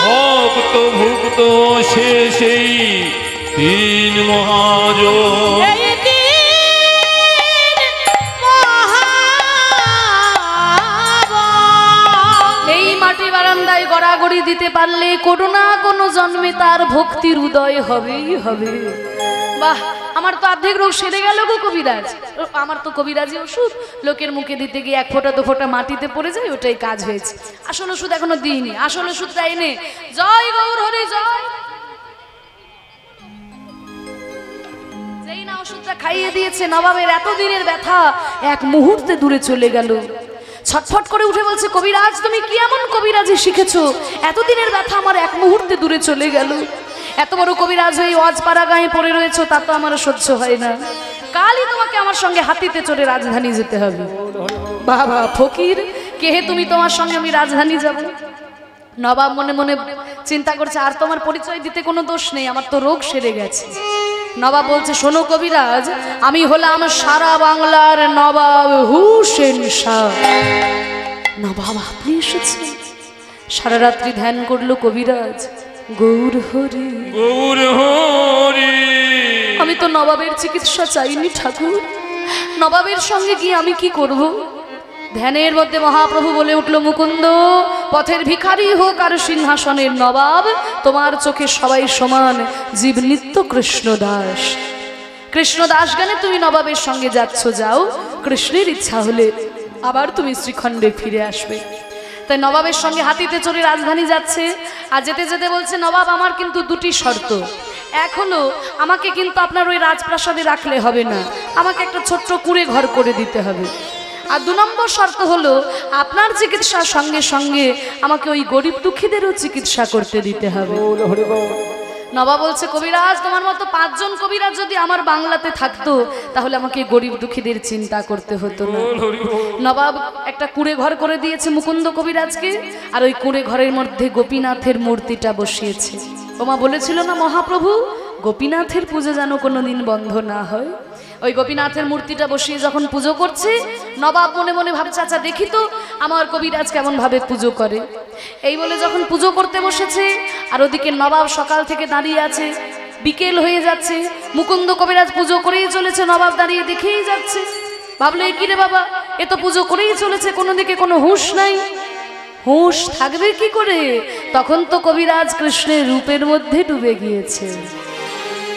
ভক্ত ভুক্ত শেষে তিন মহাজন। বারান্দায় গড়াগড়ি দিতে পারলে কোনো না কোনো জন্মে তার ভক্তির উদয় হবেই হবে। বাহ, আমার তো অর্ধেক রোগ সেরে গেল গো কবিরাজ। আমার তো কবিরাজি ওষুধ লোকের মুখে দিতে গিয়ে এক ফোঁটা দু ফোঁটা মাটিতে পড়ে যায়, ওটাই কাজ হয়েছে। আসল ওষুধ এখনো দিইনি, আসল ওষুধটা এনে। জয় গৌর হরি জয়। যেই না ওষুধটা খাইয়ে দিয়েছে, নবাবের এতদিনের ব্যথা এক মুহূর্তে দূরে চলে গেল। ছটফট করে উঠে বলছে, কবিরাজ তুমি কি এমন কবিরাজি শিখেছো, এতদিনের ব্যথা আমার এক মুহূর্তে দূরে চলে গেল। এত বড় কবিরাজ হয়ে অজপাড়া গায়ে পড়ে রয়েছো, তা তো আমার সহ্য হয় না। কালই তোমাকে আমার সঙ্গে হাতিতে চড়ে রাজধানী যেতে হবে। বাবা ফকির, কে হে তুমি, তোমার সঙ্গে আমি রাজধানী যাব? নবাব মনে মনে চিন্তা করছে, আর তোমার পরিচয় দিতে কোনো দোষ নেই, আমার তো রোগ সেরে গেছে। নবাব বলছে, শোনো কবিরাজ, আমি হলাম সারা বাংলার নবাব হুসেন শাহ। নবাব আপনি এসেছেন? সারা রাত্রি ধ্যান করলো কবিরাজ, গৌর হরি গৌর হরি। আমি তো নবাবের চিকিৎসা চাইনি ঠাকুর, নবাবের সঙ্গে গিয়ে আমি কি করব? ধ্যানের মধ্যে মহাপ্রভু বলে উঠল, মুকুন্দ, পথের ভিখারি হোক আর সিংহাসনের নবাব, তোমার চোখে সবাই সমান, জীব নিত্য কৃষ্ণ দাস। কৃষ্ণ দাস গানে তুমি নবাবের সঙ্গে যাচ্ছ, যাও, কৃষ্ণের ইচ্ছা হলে আবার তুমি শ্রীখণ্ডে ফিরে আসবে। তাই নবাবের সঙ্গে হাতিতে চড়ে রাজধানী যাচ্ছে। আর যেতে যেতে বলছে, নবাব আমার কিন্তু দুটি শর্ত। এক হলো, আমাকে কিন্তু আপনার ওই রাজপ্রাসাদে রাখলে হবে না, আমাকে একটা ছোট্ট কুঁড়ে ঘর করে দিতে হবে। আর দু নম্বর শর্ত হলো, আপনার চিকিৎসার সঙ্গে সঙ্গে আমাকে ওই গরিব দুঃখীদেরও চিকিৎসা করতে দিতে হবে। নবাব বলছে, কবিরাজ তোমার মতো 5 জন কবিরাজ যদি আমার বাংলাতে থাকতো, তাহলে আমাকে গরিব দুঃখীদের চিন্তা করতে হতো না। নবাব একটা কুঁড়ে ঘর করে দিয়েছে মুকুন্দ কবিরাজকে, আর ওই কুঁড়ে ঘরের মধ্যে গোপীনাথের মূর্তিটা বসিয়েছে। ওমা বলেছিল না মহাপ্রভু, গোপীনাথের পুজো যেন কোনোদিন বন্ধ না হয়। ওই গোপীনাথের মূর্তিটা বসিয়ে যখন পুজো করছে, নবাব মনে মনে ভাবছে, আচ্ছা দেখি তো আমার কবিরাজ কেমন ভাবে পুজো করে। এই বলে যখন পুজো করতে বসেছে, আর ওদিকে নবাব সকাল থেকে দাঁড়িয়ে আছে, বিকেল হয়ে যাচ্ছে, মুকুন্দ কবিরাজ পুজো করেই চলেছে, নবাব দাঁড়িয়ে দেখেই যাচ্ছে। ভাবলো, এ কি রে বাবা, এ তো পুজো করেই চলেছে, কোনো দিকে কোনো হুঁশ নাই। হুঁশ থাকবে কি করে? তখন তো কবিরাজ কৃষ্ণের রূপের মধ্যে ডুবে গিয়েছে।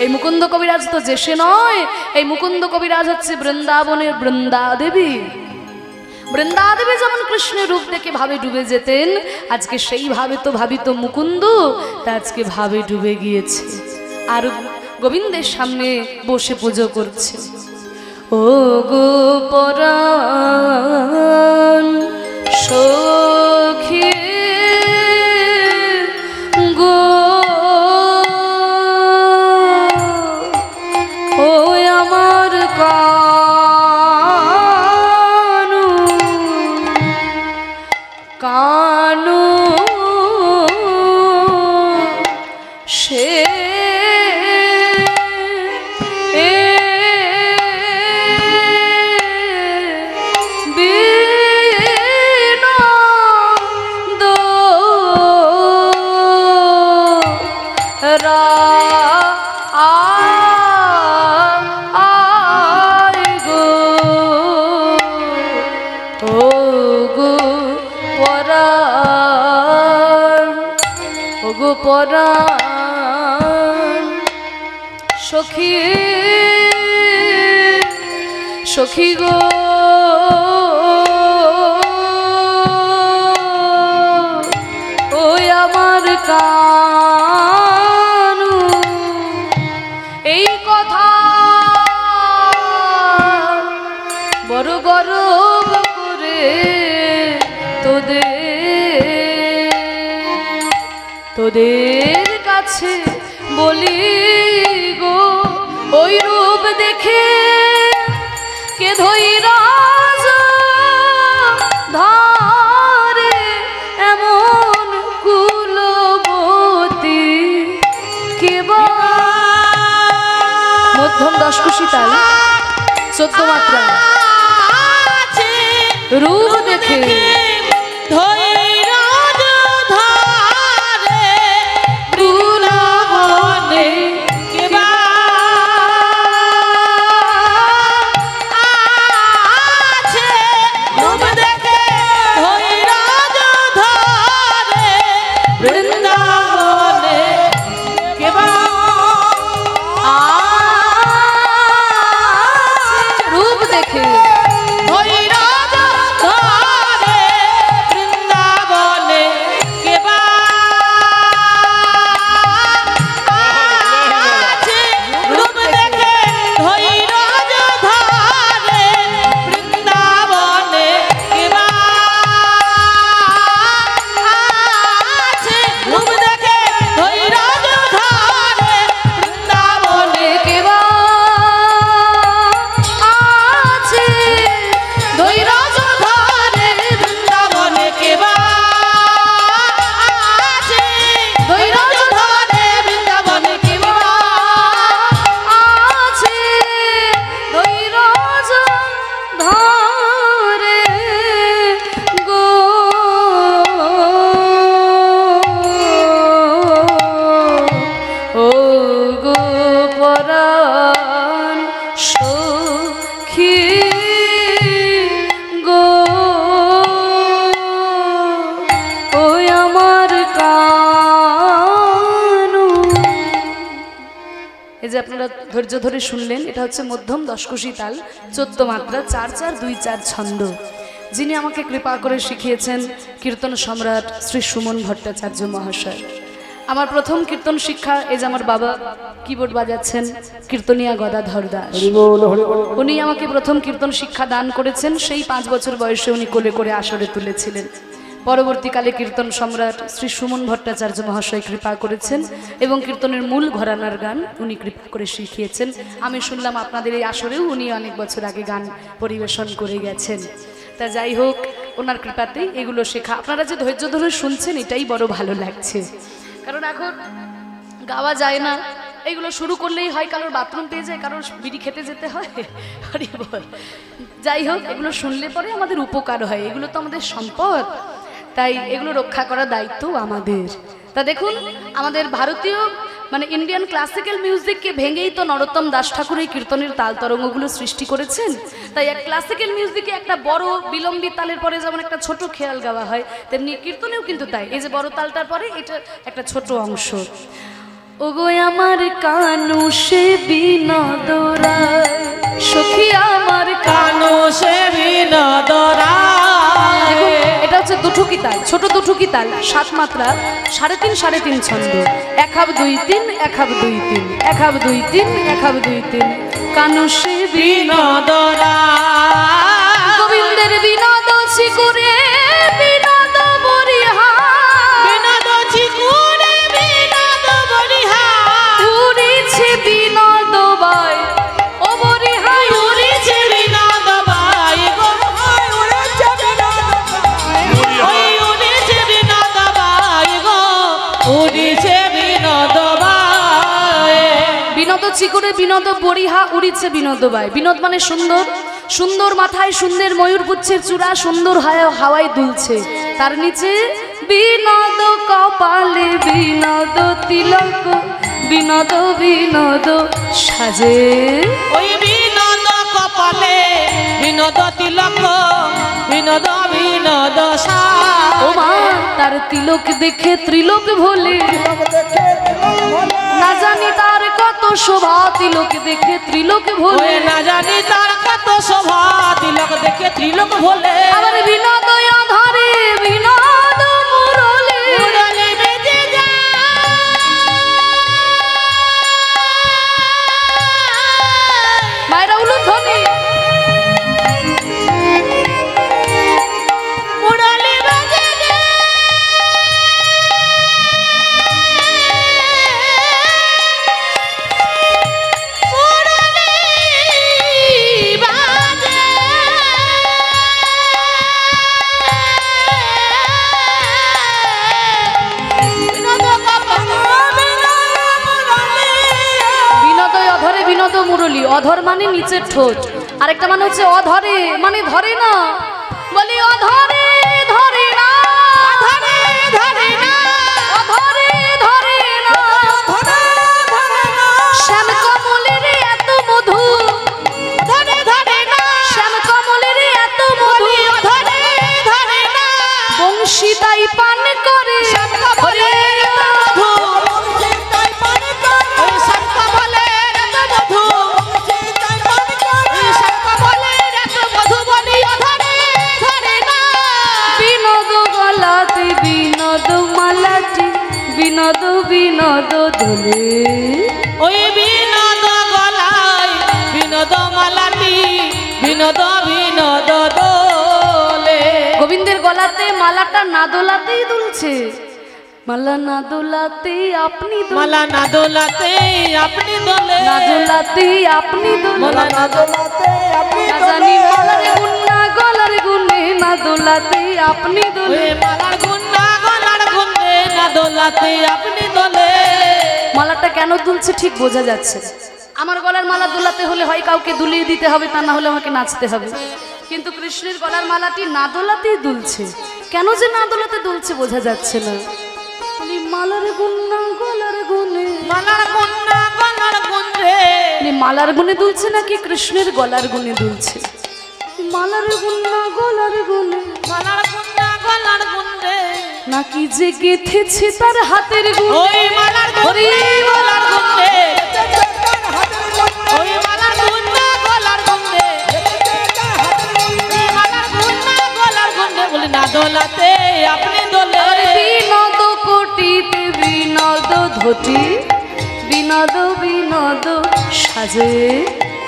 এই মুকুন্দ কবিরাজ তো যে সে নয়, এই মুকুন্দ কবিরাজ হচ্ছে বৃন্দাবনের বৃন্দাদেবী। বৃন্দাদেবী যেমন কৃষ্ণের রূপ দেখে ভাবে ডুবে যেতেন, আজকে সেই ভাবে তো ভাবিত মুকুন্দ, তা আজকে ভাবে ডুবে গিয়েছে, আর গোবিন্দের সামনে বসে পুজো করছে। ও গো পরাণ সখী গো, ও আমার কানু কানু সে বিনোদ রা গোপরাণ সখী সখী গো ওই আমার কানু এই কথা বড় গর্ব করে তোদের কাছে বলি গো ওই রূপ দেখে কে ধৈরাজ ধরে এমন কুলবতী কেবা মধ্যম দশকুশি তাল 14 মাত্রা রূপ দেখে আপনারা ধৈর্য ধরে শুনলেন এটা হচ্ছে মধ্যম দশকুশি তাল 14 মাত্রা 4-4-2-4 ছন্দ যিনি আমাকে কৃপা করে শিখিয়েছেন কীর্তন সম্রাট শ্রী সুমন ভট্টাচার্য মহাশয় আমার প্রথম কীর্তন শিক্ষা এই যে আমার বাবা কিবোর্ড বাজাচ্ছেন কীর্তনিয়া গদাধর দাস উনি আমাকে প্রথম কীর্তন শিক্ষা দান করেছেন সেই 5 বছর বয়সে উনি কোলে করে আসরে তুলেছিলেন পরবর্তীকালে কীর্তন সম্রাট শ্রী সুমন ভট্টাচার্য মহাশয় কৃপা করেছেন এবং কীর্তনের মূল ঘরানার গান উনি কৃপা করে শিখিয়েছেন আমি শুনলাম আপনাদের এই আসরেও উনি অনেক বছর আগে গান পরিবেশন করে গেছেন তা যাই হোক ওনার কৃপাতেই এগুলো শেখা আপনারা যে ধৈর্য ধরে শুনছেন এটাই বড় ভালো লাগছে কারণ এখন গাওয়া যায় না এইগুলো শুরু করলেই হয় কারোর বাথরুম পেয়ে যায় কারোর বিড়ি খেতে যেতে হয় যাই হোক এগুলো শুনলে পরে আমাদের উপকার হয় এগুলো তো আমাদের সম্পদ তাই এগুলো রক্ষা করার দায়িত্ব আমাদের তা দেখুন আমাদের ভারতীয় মানে ইন্ডিয়ান ক্লাসিক্যাল মিউজিককে ভেঙেই তো নরোত্তম দাস ঠাকুর এই কীর্তনের তাল তরঙ্গগুলো সৃষ্টি করেছেন তাই এক ক্লাসিক্যাল মিউজিকে একটা বড় বিলম্বী তালের পরে যেমন একটা ছোট খেয়াল গাওয়া হয় তেমনি কীর্তনেও কিন্তু তাই এই যে বড় তালটার পরে এটা একটা ছোট অংশ ওগো আমার কানু সে বিনোদরা সখী আমার কানু সে বিনোদরা এটা হচ্ছে দুঠুকি তাল ছোট দুঠুকি তাল 7 মাত্রা 3.5 ছন্দ 1-2-3 1-2-3 1-2-3 1-2-3 কানু সে বিনোদরা গোবিন্দের বিনোদ শিকুরে বিনোদ বরিহা বিনোদ শিকুরে বিনোদ বরিহা উড়িছে বিনোদ বাই ও বরিহা উড়িছে বিনোদ বাই গো উড়িছে বিনোদ বাই ওই উড়িছে বিনোদ বাই গো উড়িছে বিনোদ বাই বিনোদ শিকুরে বিনোদ বরিহা উড়িছে বিনোদ বাই বিনোদ মানে সুন্দর সুন্দর মাথায় সুন্দর ময়ূর পুচ্ছের চূড়া সুন্দর হাওয়ায় দুলছে তার নিচে বিনোদ কপালে বিনোদ তিলক বিনোদ বিনোদ সাজে ওই বিনোদ কপালে বিনোদ তিলক বিনোদ বিনোদ বিনোদ ও মা তার তিলক দেখে ত্রিলোক ভোলে, না জানি তার কত শোভা, তিলক দেখে ত্রিলোক ভোলে, না জানি তার কত শোভা, তিলক দেখে ত্রিলোক ভোলে। আবার বিনোদ আধারে বিনোদ মুরলী, মুরলী বেজে যায়, মায়েরা উলুধ্বনি, মুরলী বেজে যায়, মুরলী বাজে, বিনোদ অধরে বিনোদ মুরলী, অধর মানে নিচের ঠোঁট, আরেকটা মানে হচ্ছে অধরে মানে ধরে না, বলি অধরে ধরে না, ধরে ধরে না, অধরে ধরে না, ধরে ধরে না, শ্যাম কমলের এত মধু, ধরে ধরে না, শ্যাম কমলের এত মধু, ধরে ধরে না, বংশী তাই পান করে, বলে মধু, ওই শঙ্খ বলে এত মধু, ওই শঙ্খ বলে এত মধু, বলি ধরে ধরে না, বিনোদ গলাতে বিনোদ মালাটি, বিনোদ বিনোদ দোলে, ওই বিনোদ গলায় বিনোদ মালাটি, বিনোদ বিনোদ দোলে। গোবিন্দের গলাতে মালাটা না দোলাতেই দুলছে, মালা না দোলাতে আপনি দোলে, মালা না দোলাতে আপনি দোলে, না দোলাতে আপনি দোলে, মালা না দোলাতে আপনি না জানি মালার গুণ না গলার গুণে, না দোলাতে আপনি দোলে, ওই মালার গুণ না গলার গুণে, না দোলাতে আপনি দোলে। মালাটা কেন দুলছে ঠিক বোঝা যাচ্ছে না। আমার গলার মালা দোলাতে হলে হয় কাউকে দুলিয়ে দিতে হবে, তা না হলে আমাকে নাচতে হবে, কিন্তু কৃষ্ণের গলার মালাটি না দোলাতেই দুলছে, কেন যে না দোলাতে দুলছে বোঝা যাচ্ছে না। বলি মালার গুণ না গলার গুণে, মালার গুণ না গলার গুণে, মালার গুণে দুলছে নাকি কৃষ্ণের গলার গুণে দুলছে? মালার গুণ না গলার গুণে, মালার গুণ না গলার গুণে, নাকি যে গেথেছে তার হাতের গুণ, ওই মালার গুণ না গলার গুণে, ওই মালার গুণ না গলার গুণে, ওই মালার গুণ না গলার গুণে, বলি না দোলাতে আপনি দোলে। বিনোদ কোটিতে বিনোদ ধটি, বিনোদ বিনোদ সাজে,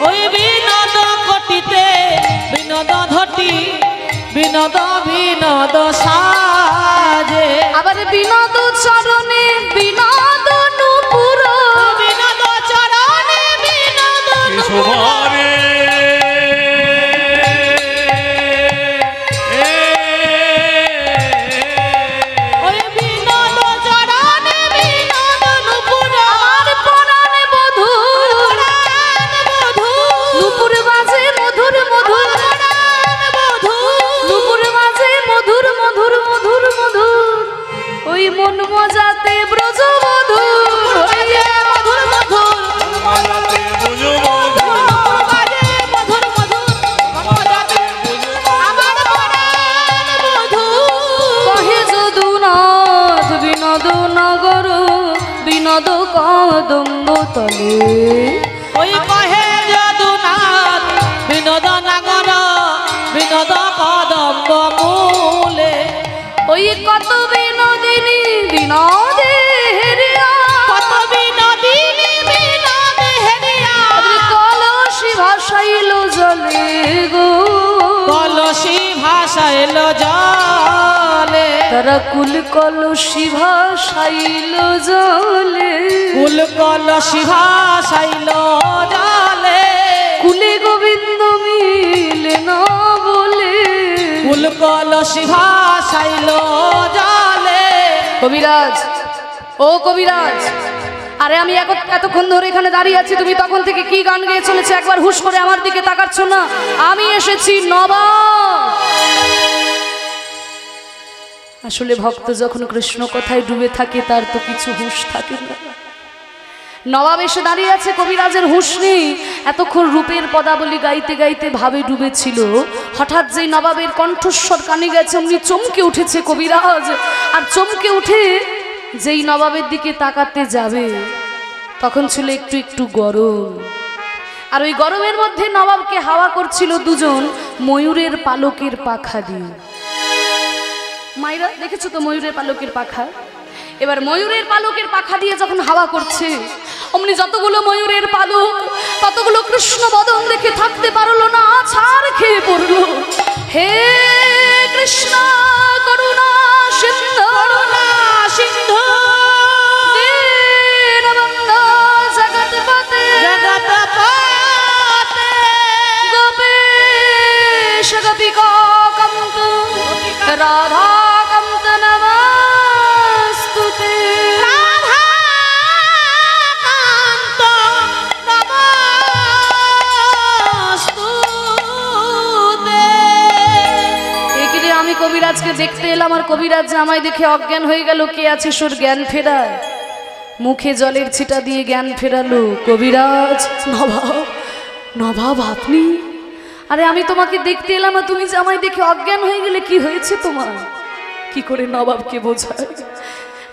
ওই বিনোদ কোটিতে বিনোদ ধটি, বিনোদ বিনোদ সাজে, আবার বিনোদ চরণে বিনোদ নুপুর, বিনোদ চরণে বিনোদ শোভারে ওই বিনোদ চরণে বিনোদ নুপুর, আমার পরাণে বধূ, মধু নুপুর বাজে মধুর মধুর, মধু নুপুর বাজে মধুর মধুর মধুর মধুর, ওই মন মজাতে ব্রজ মধুর, মধুর মধুর মালাতে বুঝো মধু, বাজে মধুর মধুর, মজাতে আমার প্রাণ মধু। কহে যদুনাথ বিনোদ নগর, বিনোদ কদম্ব তলে, ওই কহে যদুনাথ বিনোদ নাগর, বিনোদ কদম্ব মূলে, ওই কত বিনোদিনী বিনোদের কত বিনোদিনী বিনোদ হেরিয়া, কলসি ভাসাইল জলে গো, কলসি ভাসাইল জলে, তারা কুল কলসি ভাসাইল জলে, কুল কলসি ভাসাইল জলে, কুলে গোবিন্দ মিলে না বলে, কুল কলসি ভাসাইল জলে। কবিরাজ, ও কবিরাজ, আরে আমি এতক্ষণ ধরে এখানে দাঁড়িয়ে আছি, তুমি তখন থেকে কি গান গেয়ে চলেছে, একবার হুশ করে আমার দিকে তাকাচ্ছ না? আমি এসেছি নবাব। আসলে ভক্ত যখন কৃষ্ণ কথায় ডুবে থাকে তার তো কিছু হুঁশ থাকে না। নবাব এসে দাঁড়িয়ে আছে, কবিরাজের হুঁশ নেই। এতক্ষণ রূপের পদাবলী গাইতে গাইতে ভাবে ডুবেছিল। হঠাৎ যেই নবাবের কণ্ঠস্বর কানে গেছে, অমনি চমকে উঠেছে কবিরাজ। আর চমকে উঠে যেই নবাবের দিকে তাকাতে যাবে, তখন ছিল একটু একটু গরম। আর ওই গরমের মধ্যে নবাবকে হাওয়া করছিল দুজন ময়ূরের পালকের পাখা দিয়ে। মাইরা দেখেছো তো ময়ূরের পালকের পাখা? এবার ময়ূরের পালকের পাখা দিয়ে যখন হাওয়া করছে, অমনি যতগুলো ময়ূরের পালক ততগুলো কৃষ্ণ বদন দেখে থাকতে পারলো না, ছাড় খেয়ে পড়লো। হে কৃষ্ণ করুণা সিন্ধু, করুণা সিন্ধু, দীনবন্ধু জগৎপতে, জগৎপতে, গোপেশ গোপিকা কান্ত, রাধা কান্ত নমস্তুতে, রাধা কান্ত নমস্তুতে। এখানে আমি কবিরাজকে দেখতে এলাম, আর কবিরাজ আমায় দেখে অজ্ঞান হয়ে গেল। কে আছে সোর জ্ঞান ফেরায়? মুখে জলের ছিটা দিয়ে জ্ঞান ফেরালো কবিরাজ। নবাব, নবাব আপনি? আরে আমি তোমাকে দেখতে এলাম, আর তুমি যে আমায় দেখে অজ্ঞান হয়ে গেলে, কি হয়েছে তোমার? কি করে নবাবকে বোঝায়?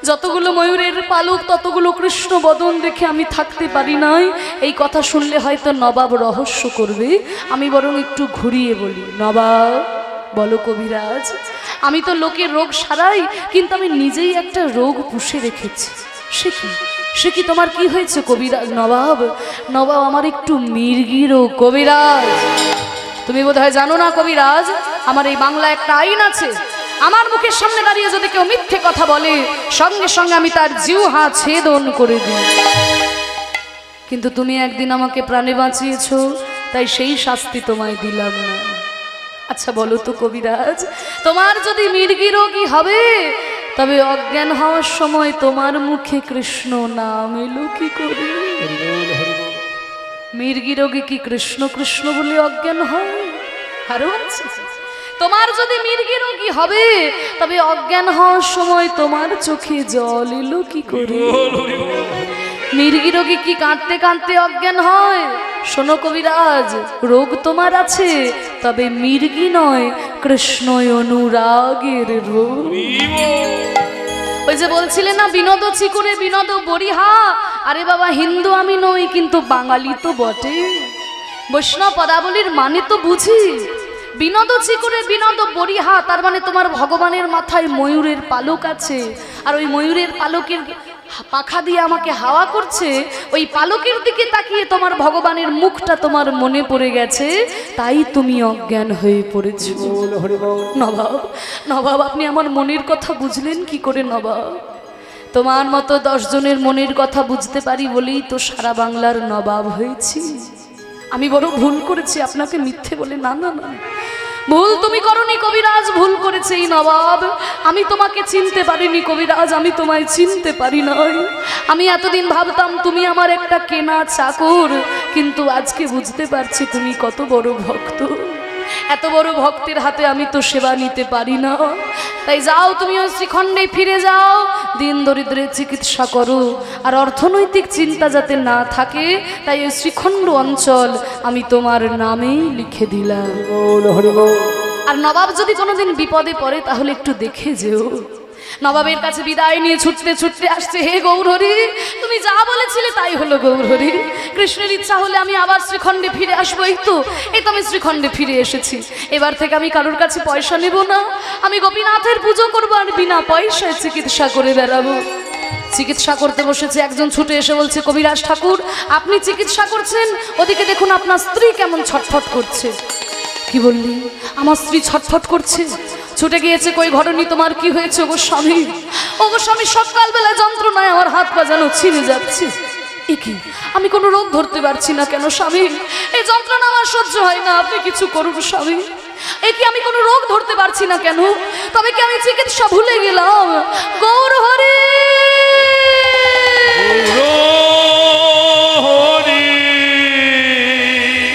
যতগুলো ময়ূরের পালক ততগুলো কৃষ্ণ বদন দেখে আমি থাকতে পারি নাই। এই কথা শুনলে হয়তো নবাব রহস্য করবে, আমি বরং একটু ঘুরিয়ে বলি। নবাব বলো কবিরাজ, আমি তো লোকের রোগ সারাই, কিন্তু আমি নিজেই একটা রোগ পুষে রেখেছি। সে কি, সে কি তোমার কি হয়েছে কবিরাজ? নবাব, নবাব আমার একটু মির্গি রোগ কবিরাজ। তুমি বোধহয় জানো না কবিরাজ, আমার এই বাংলা একটা আইন আছে। আমার মুখের সামনে দাঁড়িয়ে যদি কেউ মিথ্যে কথা বলে, সঙ্গে সঙ্গে আমি তার জিহ্বা ছেদন করে দিই। কিন্তু তুমি একদিন আমাকে প্রাণে বাঁচিয়েছো, তাই সেই শাস্তি তোমায় দিলাম না। আচ্ছা বলো তো কবিরাজ, তোমার যদি মির্গি রোগী হবে, তবে অজ্ঞান হওয়ার সময় তোমার মুখে কৃষ্ণ নাম এলো কি করে? মির্গি রোগী কি কৃষ্ণ কৃষ্ণ বলে অজ্ঞান হয়? আরো আছে, তোমার যদি মির্গি রোগী হবে, তবে অজ্ঞান হওয়ার সময় তোমার চোখে জল এলো কি করে? মির্গি রোগী কি কাঁদতে কাঁদতে অজ্ঞান হয়? শোনো কবিরাজ, রোগ তোমার আছে, তবে মির্গি নয়, কৃষ্ণ অনুরাগের রোগ। ওই যে বলছিলে না, বিনোদ চিকুরে বিনোদ বরিহা। আরে বাবা, হিন্দু আমি নই, কিন্তু বাঙালি তো বটে। বৈষ্ণব পদাবলীর মানে তো বুঝি। বিনোদ চিকুরে বিনোদ বরিহা, তার মানে তোমার ভগবানের মাথায় ময়ূরের পালক আছে, আর ওই ময়ূরের পালকের পাখা দিয়ে আমাকে হাওয়া করছে। ওই পালকের দিকে তাকিয়ে তোমার ভগবানের মুখটা তোমার মনে পড়ে গেছে, তাই তুমি অজ্ঞান হয়ে পড়েছো। নবাব, নবাব আপনি আমার মনের কথা বুঝলেন কি করে? নবাব, তোমার মতো 10 জনের মনের কথা বুঝতে পারি বলেই তো সারা বাংলার নবাব হয়েছি। আমি বড় ভুল করেছি আপনাকে মিথ্যে বলে। না না না, ভুল তুমি করনি কবিরাজ, ভুল করেছে এই নবাব। আমি তোমাকে চিনতে পারিনি কবিরাজ, আমি তোমায় চিনতে পারি নাই। আমি এতদিন ভাবতাম তুমি আমার একটা কেনা চাকর, কিন্তু আজকে বুঝতে পারছি তুমি কত বড় ভক্ত। এত বড় ভক্তের হাতে আমি তো সেবা নিতে পারি না। তাই যাও, তুমি ওই শ্রীখণ্ডে ফিরে যাও, দিন দরিদ্রের চিকিৎসা করো, আর অর্থনৈতিক চিন্তা যাতে না থাকে, তাই ওই শ্রীখণ্ড অঞ্চল আমি তোমার নামেই লিখে দিলাম। আর নবাব যদি কোনোদিন বিপদে পড়ে, তাহলে একটু দেখে যেও। নবাবের কাছে বিদায় নিয়ে ছুটতে ছুটতে আসছে। হে গৌরহরি, তুমি যা বলেছিলে তাই হলো গৌরহরি। কৃষ্ণের ইচ্ছা হলে আমি আবার শ্রীখণ্ডে ফিরে আসবো। এই তো আমি শ্রীখণ্ডে ফিরে এসেছি। এবার থেকে আমি কারোর কাছে পয়সা নেব না, আমি গোপীনাথের পুজো করবো, আর বিনা পয়সায় চিকিৎসা করে বেড়াবো। চিকিৎসা করতে বসেছে, একজন ছুটে এসে বলছে, কবিরাজ ঠাকুর আপনি চিকিৎসা করছেন, ওদিকে দেখুন আপনার স্ত্রী কেমন ছটফট করছে। কি বললি? আমার স্ত্রী ছটফট করছে? ছুটে গিয়েছে, কই ঘটনি, তোমার কি হয়েছে? ওগো স্বামী, ওগো স্বামী, সকালবেলা যন্ত্রণায় আমার হাত পা যেন ছিঁড়ে যাচ্ছে। একি, আমি কোনো রোগ ধরতে পারছি না কেন স্বামী? এই যন্ত্রণা আমার সহ্য হয় না, আপনি কিছু করুন স্বামী। একি, আমি কোনো রোগ ধরতে পারছি না কেন? তবে কি আমি চিকিৎসা ভুলে গেলাম? গৌরহরি,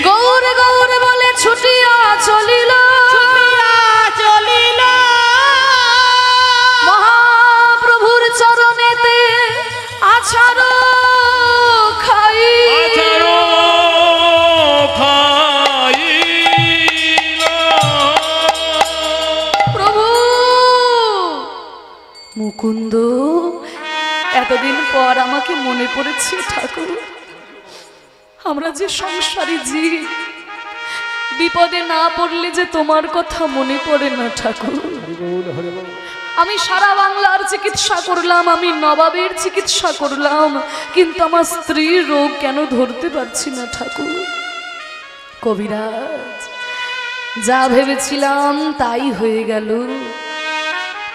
গৌর গৌর বলে ছুটিয়া চলিল, মহাপ্রভুর চরণেতে আছাড় এতদিন পর আমাকে মনে পড়েছে ঠাকুর, আমরা যে সংসারী জীব, বিপদে না পড়লে যে তোমার কথা মনে পড়ে না ঠাকুর। আমি সারা বাংলার চিকিৎসা করলাম, আমি নবাবের চিকিৎসা করলাম, কিন্তু আমার স্ত্রীর রোগ কেন ধরতে পারছি না ঠাকুর। কবিরাজ, যা ভেবেছিলাম তাই হয়ে গেল।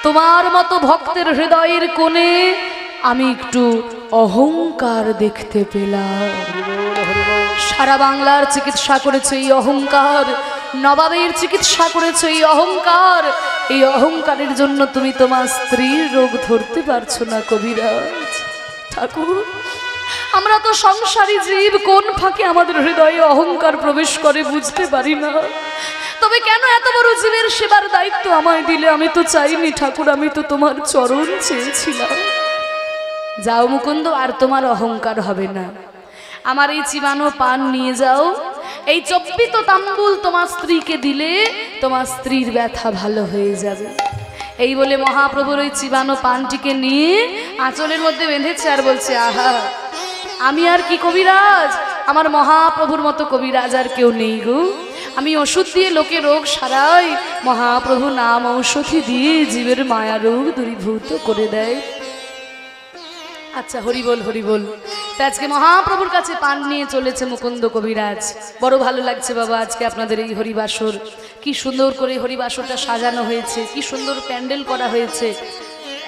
তোমার মতো ভক্তের হৃদয়ের কোণে আমি একটু অহংকার দেখতে পেলাম। সারা বাংলার চিকিৎসা করেছে এই অহংকার, নবাবের চিকিৎসা করেছে এই অহংকার। এই অহংকারের জন্য তুমি তোমার স্ত্রীর রোগ ধরতে পারছো না কবিরাজ। ঠাকুর, আমরা তো সংসারী জীব, কোন ফাঁকে আমাদের হৃদয়ে অহংকার প্রবেশ করে বুঝতে পারি না। তবে কেন এত বড় জীবের সেবার দায়িত্ব আমায় দিলে? আমি তো চাইনি ঠাকুর, আমি তো তোমার চরণ চেয়েছিলাম। যাও মুকুন্দ, আর তোমার অহংকার হবে না। আমার এই চিবানো পান নিয়ে যাও, এই চপ্পিত তাম্বুল তোমার স্ত্রীকে দিলে তোমার স্ত্রীর ব্যথা ভালো হয়ে যাবে। এই বলে মহাপ্রভুর ওই চিবানো পানটিকে নিয়ে আঁচলের মধ্যে বেঁধেছে আর বলছে, আহা, আমি আর কি কবিরাজ, আমার মহাপ্রভুর মতো কবিরাজ আর কেউ নেই গো। আমি ওষুধ দিয়ে লোকে রোগ সারাই, মহাপ্রভু নাম ঔষধি দিয়ে জীবের মায়া রোগ দূরীভূত করে দেয়। আচ্ছা, হরি বল হরি বল। আজকে মহাপ্রভুর কাছে পান নিয়ে চলেছে মুকুন্দ কবিরাজ। বড় ভালো লাগছে বাবা আজকে আপনাদের এই হরিবাসর। কি সুন্দর করে হরিবাসরটা সাজানো হয়েছে, কি সুন্দর প্যান্ডেল করা হয়েছে।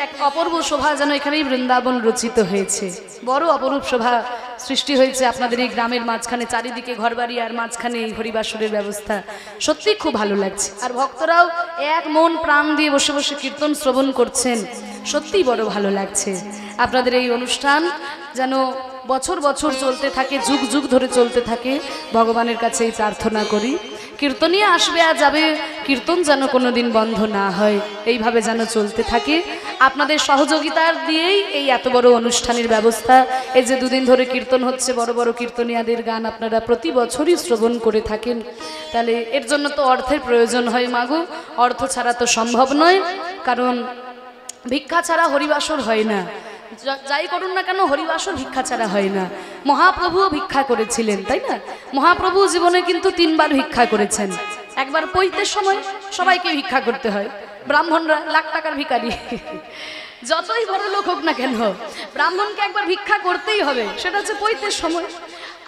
এক অপূর্ব শোভা যেন এখানেই বৃন্দাবন রচিত হয়েছে। বড় অপরূপ শোভা সৃষ্টি হয়েছে আপনাদের এই গ্রামের মাঝখানে, চারিদিকে ঘরবাড়ি আর মাঝখানে এই হরিবাসরের ব্যবস্থা। সত্যি খুব ভালো লাগছে। আর ভক্তরাও এক মন প্রাণ দিয়ে বসে বসে কীর্তন শ্রবণ করছেন। সত্যিই বড় ভালো লাগছে। আপনাদের এই অনুষ্ঠান যেন বছর বছর চলতে থাকে, যুগ যুগ ধরে চলতে থাকে, ভগবানের কাছে এই প্রার্থনা করি। কীর্তনীয় আসবে আর যাবে, কীর্তন যেন কোনোদিন বন্ধ না হয়, এইভাবে যেন চলতে থাকে। আপনাদের সহযোগিতার দিয়েই এই এত বড় অনুষ্ঠানের ব্যবস্থা। এই যে দুদিন ধরে কীর্তন হচ্ছে, বড় বড় কীর্তনীয়াদের গান আপনারা প্রতি বছরই শ্রবণ করে থাকেন। তাহলে এর জন্য তো অর্থের প্রয়োজন হয় মাগো, অর্থ ছাড়া তো সম্ভব নয়। কারণ ভিক্ষা ছাড়া হরিবাসর হয় না। যাই করুন না কেন, হরিবাসর ভিক্ষা ছাড়া হয় না। মহাপ্রভুও ভিক্ষা করেছিলেন, তাই না? মহাপ্রভু জীবনে কিন্তু 3 বার ভিক্ষা করেছেন। একবার পৈতের সময়, সবাইকে ভিক্ষা করতে হয়, ব্রাহ্মণরা লাখ টাকার ভিখারি, যতই বড় লোক হোক না কেন, ব্রাহ্মণকে একবার ভিক্ষা করতেই হবে, সেটা হচ্ছে পৈতের সময়।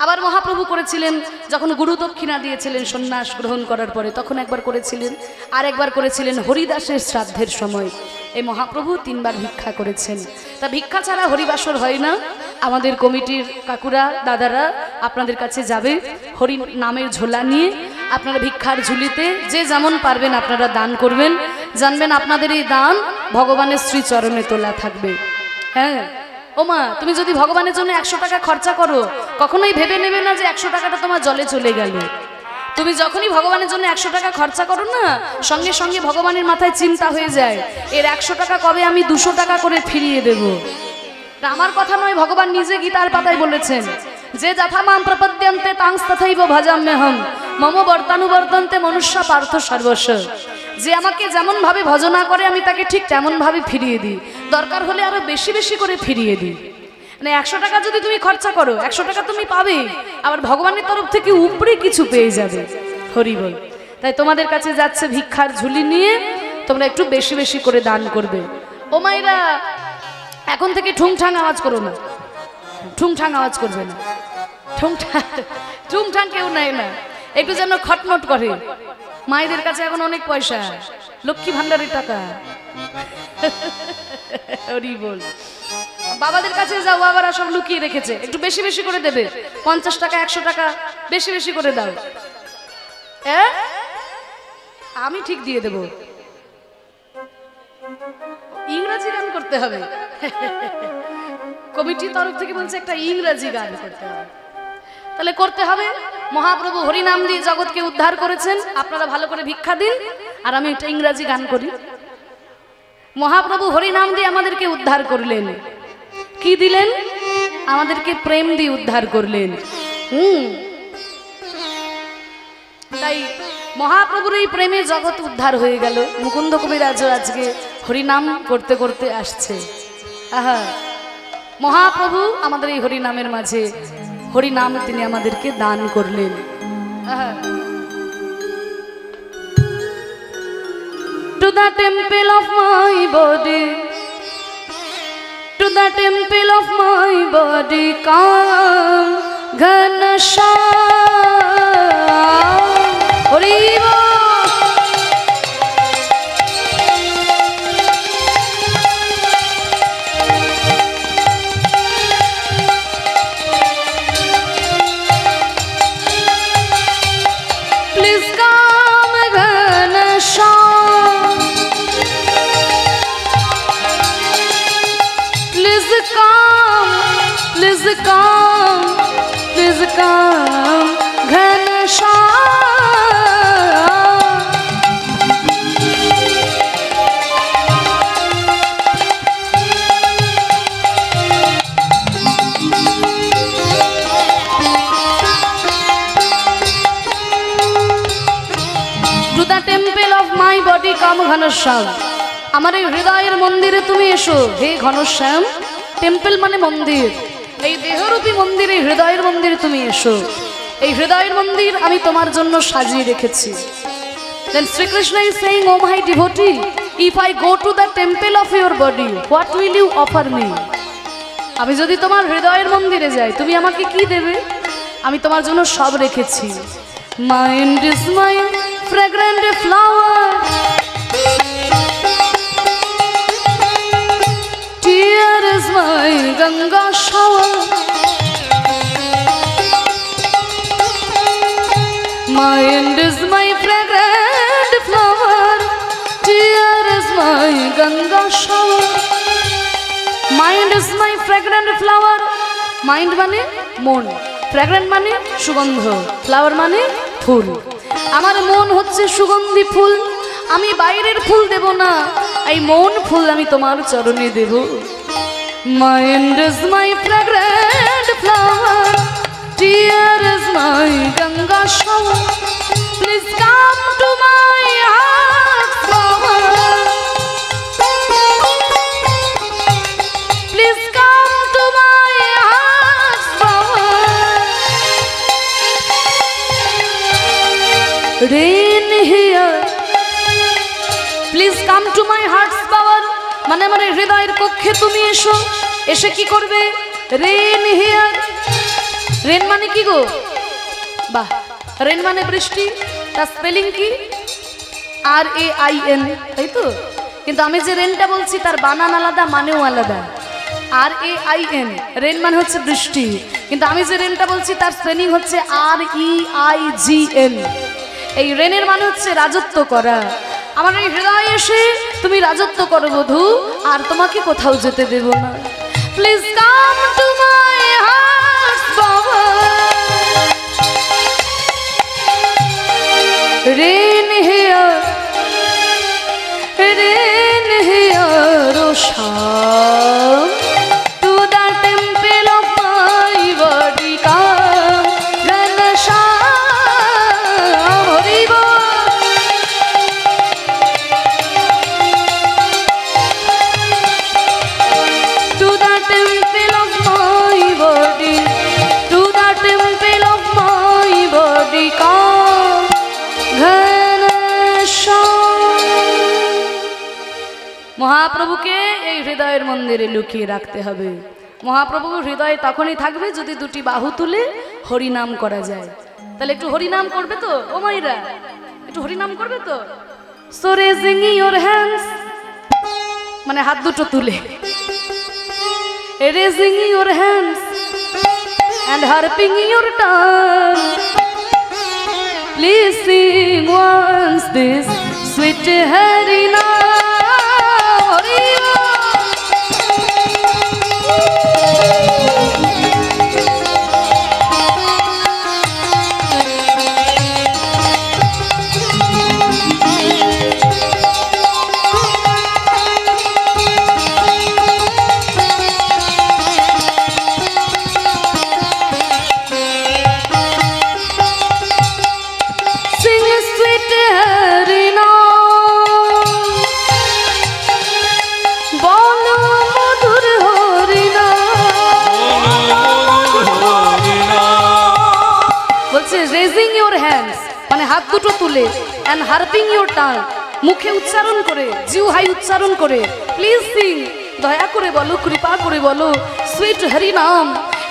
আবার মহাপ্রভু করেছিলেন যখন গুরু দক্ষিণা দিয়েছিলেন সন্ন্যাস গ্রহণ করার পরে, তখন একবার করেছিলেন। আর একবার করেছিলেন হরিদাসের শ্রাদ্ধের সময়। এই মহাপ্রভু 3 বার ভিক্ষা করেছেন। তা ভিক্ষা ছাড়া হরিবাসর হয় না। আমাদের কমিটির কাকুরা দাদারা আপনাদের কাছে যাবে হরি নামের ঝোলা নিয়ে। আপনারা ভিক্ষার ঝুলিতে যে যেমন পারবেন আপনারা দান করবেন। জানবেন আপনাদের এই দান ভগবানের শ্রীচরণে তোলা থাকবে। হ্যাঁ ও মা, তুমি যদি ভগবানের জন্য 100 টাকা খরচা করো, কখনোই ভেবে নেবে না যে 100 টাকাটা তোমার জলে চলে গেল। তুমি যখনই ভগবানের জন্য 100 টাকা খরচা করো না, সঙ্গে সঙ্গে ভগবানের মাথায় চিন্তা হয়ে যায়, এর 100 টাকা কবে আমি 200 টাকা করে ফিরিয়ে দেব। আমার কথা নয়, ভগবান নিজে গীতার পাতায় বলেছেন যে যথামাম প্রপদ্যন্তে তাংস্তথৈব ভজাম্যহম মম বর্তানুবর্তন্তে মনুষ্য পার্থ সর্বস্ব। যে আমাকে যেমন ভাবে ভজনা করে আমি তাকে ঠিক তেমন ভাবে ফিরিয়ে দিই, দরকার হলে আরো বেশি বেশি করে ফিরিয়ে দিই। মানে 100 টাকা যদি তুমি খরচা করো, 100 টাকা তুমি পাবে, আবার ভগবানের তরফ থেকে উপরে কিছু পেয়ে যাবে। হরি বল। তাই তোমাদের কাছে যাচ্ছে ভিক্ষার ঝুলি নিয়ে, তোমরা একটু বেশি বেশি করে দান করবে। ও মাইরা, এখন থেকে ঠুংঠাং আওয়াজ করো না, ঠুংঠাং আওয়াজ করবে না। ঠুংঠাং কেউ নেয় না, একটু যেন খটমট করে। মায়েদের কাছে এখন অনেক পয়সা, লক্ষ্মী ভান্ডারের টাকা। হরি বল। বাবাদের কাছে যাও, বাবারা সব লুকিয়ে রেখেছে, একটু বেশি বেশি করে দেবে। 50 টাকা 100 টাকা বেশি বেশি করে দাও। আমি ঠিক দিয়ে দেব। ইংরেজি গান করতে হবে। কমিটির তরফ থেকে বলছে একটা ইংরেজি গান করতে হবে। তাহলে করতে হবে। মহাপ্রভু হরিনাম দিয়ে জগৎকে উদ্ধার করেছেন, আপনারা ভালো করে ভিক্ষা দিন আর আমি একটা ইংরেজি গান করি। মহাপ্রভু হরিনাম দিয়ে আমাদেরকে উদ্ধার করলেন। কি দিলেন? আমাদেরকে প্রেম দিয়ে উদ্ধার করলেন। তাই মহাপ্রভুর এই প্রেমে জগৎ উদ্ধার হয়ে গেল। মুকুন্দ কবিরাজও আজকে হরিনাম করতে করতে আসছে। আহা, মহাপ্রভু আমাদের এই হরিনামের মাঝে হরিনাম তিনি আমাদেরকে দান করলেন। আহা। To the temple of my body, to the temple of my body, come Ghanasham. Hari Bol. Please come Ghanasham. Please come, please come, please come, Ghanasham. To the temple of my body come Ghanasham. আমার এই হৃদয়ের মন্দিরে তুমি এসো হে Ghanshyam. Temple মানে মন্দির, এই দেহরূপী মন্দিরে হৃদয়ের মন্দিরে তুমি এসো। এই হৃদয়ের মন্দির আমি তোমার জন্য সাজিয়ে রেখেছি। Then Sri Krishna is saying, oh my devotee, if I go to the temple of your body, what will you offer me? আমি যদি তোমার হৃদয়ের মন্দিরে যাই তুমি আমাকে কি দেবে? আমি তোমার জন্য সব রেখেছি। Mind is my fragrant flower, tear is my Ganga shower, mind is my fragrant flower, tear is my Ganga shower. Mind is my fragrant flower. Mind মানে মন, fragrant মানে সুগন্ধ, flower মানে ফুল। আমার মন হচ্ছে সুগন্ধি ফুল, আমি বাইরের ফুল দেব না, এই মন ফুল আমি তোমার চরণে দেব। Mind is my fragrant flower, tear is my Ganga shower. Please come to my heart flower. Please come to my heart flower. Rain here. Please come to my heart's power. মানে আমার হৃদয়ের কক্ষে তুমি এসো। এসে কি করবে? Rain here. রেন মানে কি গো? বাহ, রেন মানে বৃষ্টি। তার স্পেলিং কি? RAIN, তাই তো? কিন্তু আমি যে রেনটা বলছি তার বানান আলাদা, মানেও আলাদা। RAIN, রেন মানে হচ্ছে বৃষ্টি, কিন্তু আমি যে রেনটা বলছি তার স্পেলিং হচ্ছে REIGN। এই রেনের মানে হচ্ছে রাজত্ব করা। আমার এই হৃদয়ে এসে তুমি রাজত্ব করো বধূ, আর তোমাকে কোথাও যেতে দেব না। Please come to my heart বাবা। Reign here, reign here O Shyam, to the temple of my body come Ghanshyam. Hari বল। মহাপ্রভুকে এই হৃদয়ের মন্দিরে লুকিয়ে রাখতে হবে। মহাপ্রভু হৃদয়ে তখনই থাকবে যদি দুটি বাহু তুলে হরিনাম করা যায়। তাহলে একটু হরিনাম করবে তো ও মাইরা? একটু হরিনাম করবে তো? সো রেজিং ইওর হ্যান্ডস, মানে হাত দুটো তুলে, raising your hands and harping your tongue, please sing once this sweet Harinam. Sing sweet Harinam. হাত দুটো তুলে অ্যান্ড হার্পিং ইউর টাং, মুখে উচ্চারণ করে, জিউ হাই উচ্চারণ করে, প্লিজ সিং, দয়া করে বলো, কৃপা করে বলো সুইট হরিনাম।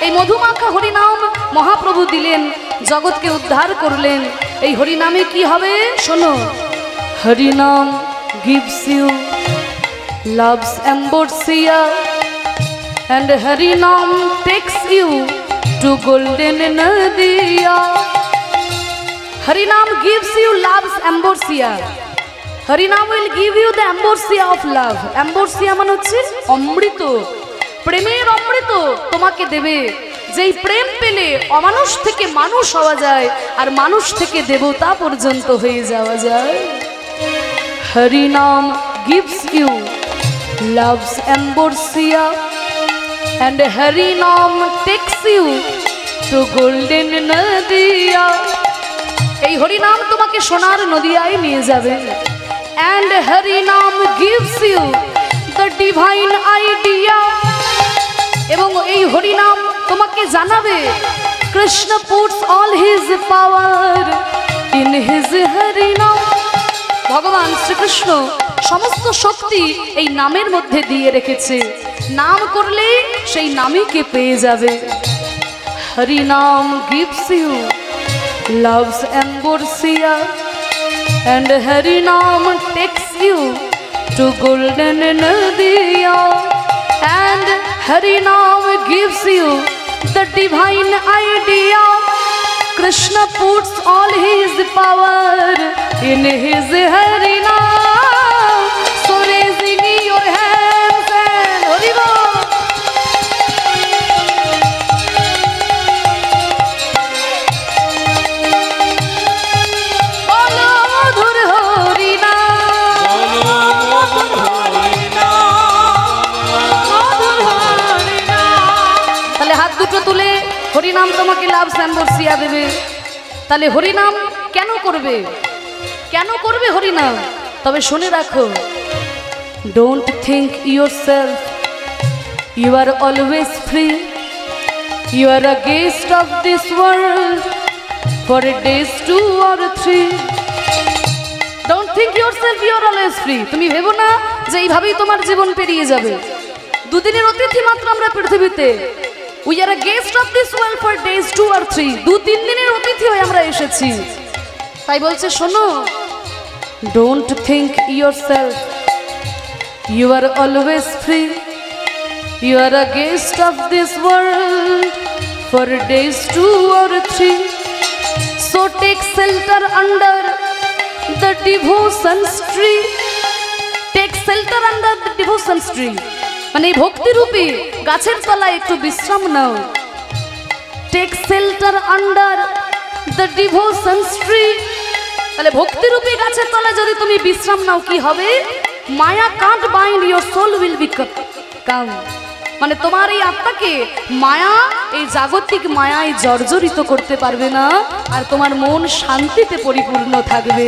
এই মধুমাখা হরিনাম মহাপ্রভু দিলেন, জগৎকে উদ্ধার করলেন। এই হরিনামে কি হবে শোনো, হরিনাম gives you love's ambrosia and Harinam takes you to golden Nadia. Harinam gives you love's ambrosia. Harinam will give you the ambrosia of love. Ambrosia মানে হচ্ছে অমৃত, প্রেমের অমৃত তোমাকে দেবে। যেই প্রেম পেলে অমানুষ থেকে মানুষ হওয়া যায়, আর মানুষ থেকে দেবতা পর্যন্ত হয়ে যাওয়া যায়। Harinam gives you love's ambrosia and Harinam takes you to golden Nadia. এই হরিনাম তোমাকে সোনার নদিয়ায় নিয়ে যাবে। And Harinam gives you the divine idea. এবং এই হরিনাম তোমাকে জানাবে, Krishna puts all his power in his Harinam. ভগবান শ্রীকৃষ্ণ সমস্ত শক্তি এই নামের মধ্যে দিয়ে রেখেছে। নাম করলে সেই নামীকে পেয়ে যাবে। হরিনাম gives you love's ambrosia and Harinam takes you to golden Nadia. And Harinam gives you the divine idea. Krishna puts all his power in his Harinam. So raising your hands and Hari Bol. Bolo madhur Harinam. তাহলে হাত দুটো তুলে হরিনাম তোমাকে লাভ স্যাম্বরসিয়া দেবে। তাহলে হরিনাম কেন করবে, কেন করবে হরিনাম? তবে শুনে রাখো, don't think your self, you are always free, you are a guest of this world for days 2 or 3. Don't think your self, you are always free. তুমি ভেবো না যে এইভাবেই তোমার জীবন পেরিয়ে যাবে। দুদিনের অতিথি মাত্র আমরা পৃথিবীতে। We are a guest of this world for days 2 or 3. 2-3 দিনের অতিথি হয়ে আমরা এসেছি। তাই বলছে শোনো, don't think yourself, you are always free, you are a guest of this world for days 2 or 3. So take shelter under the devotion's tree. Take shelter under the devotion's tree. মানে ভক্তিরূপী গাছের তলায় একটু বিশ্রাম নাও। Take shelter under the devotion's tree. তাহলে ভক্তিরূপী গাছের তলায় যদি তুমি বিশ্রাম নাও কি হবে? Maya can't bind your soul will be calm. মানে তোমার এই আত্মাকে মায়া, এই জাগতিক মায়ায় জর্জরিত করতে পারবে না, আর তোমার মন শান্তিতে পরিপূর্ণ থাকবে।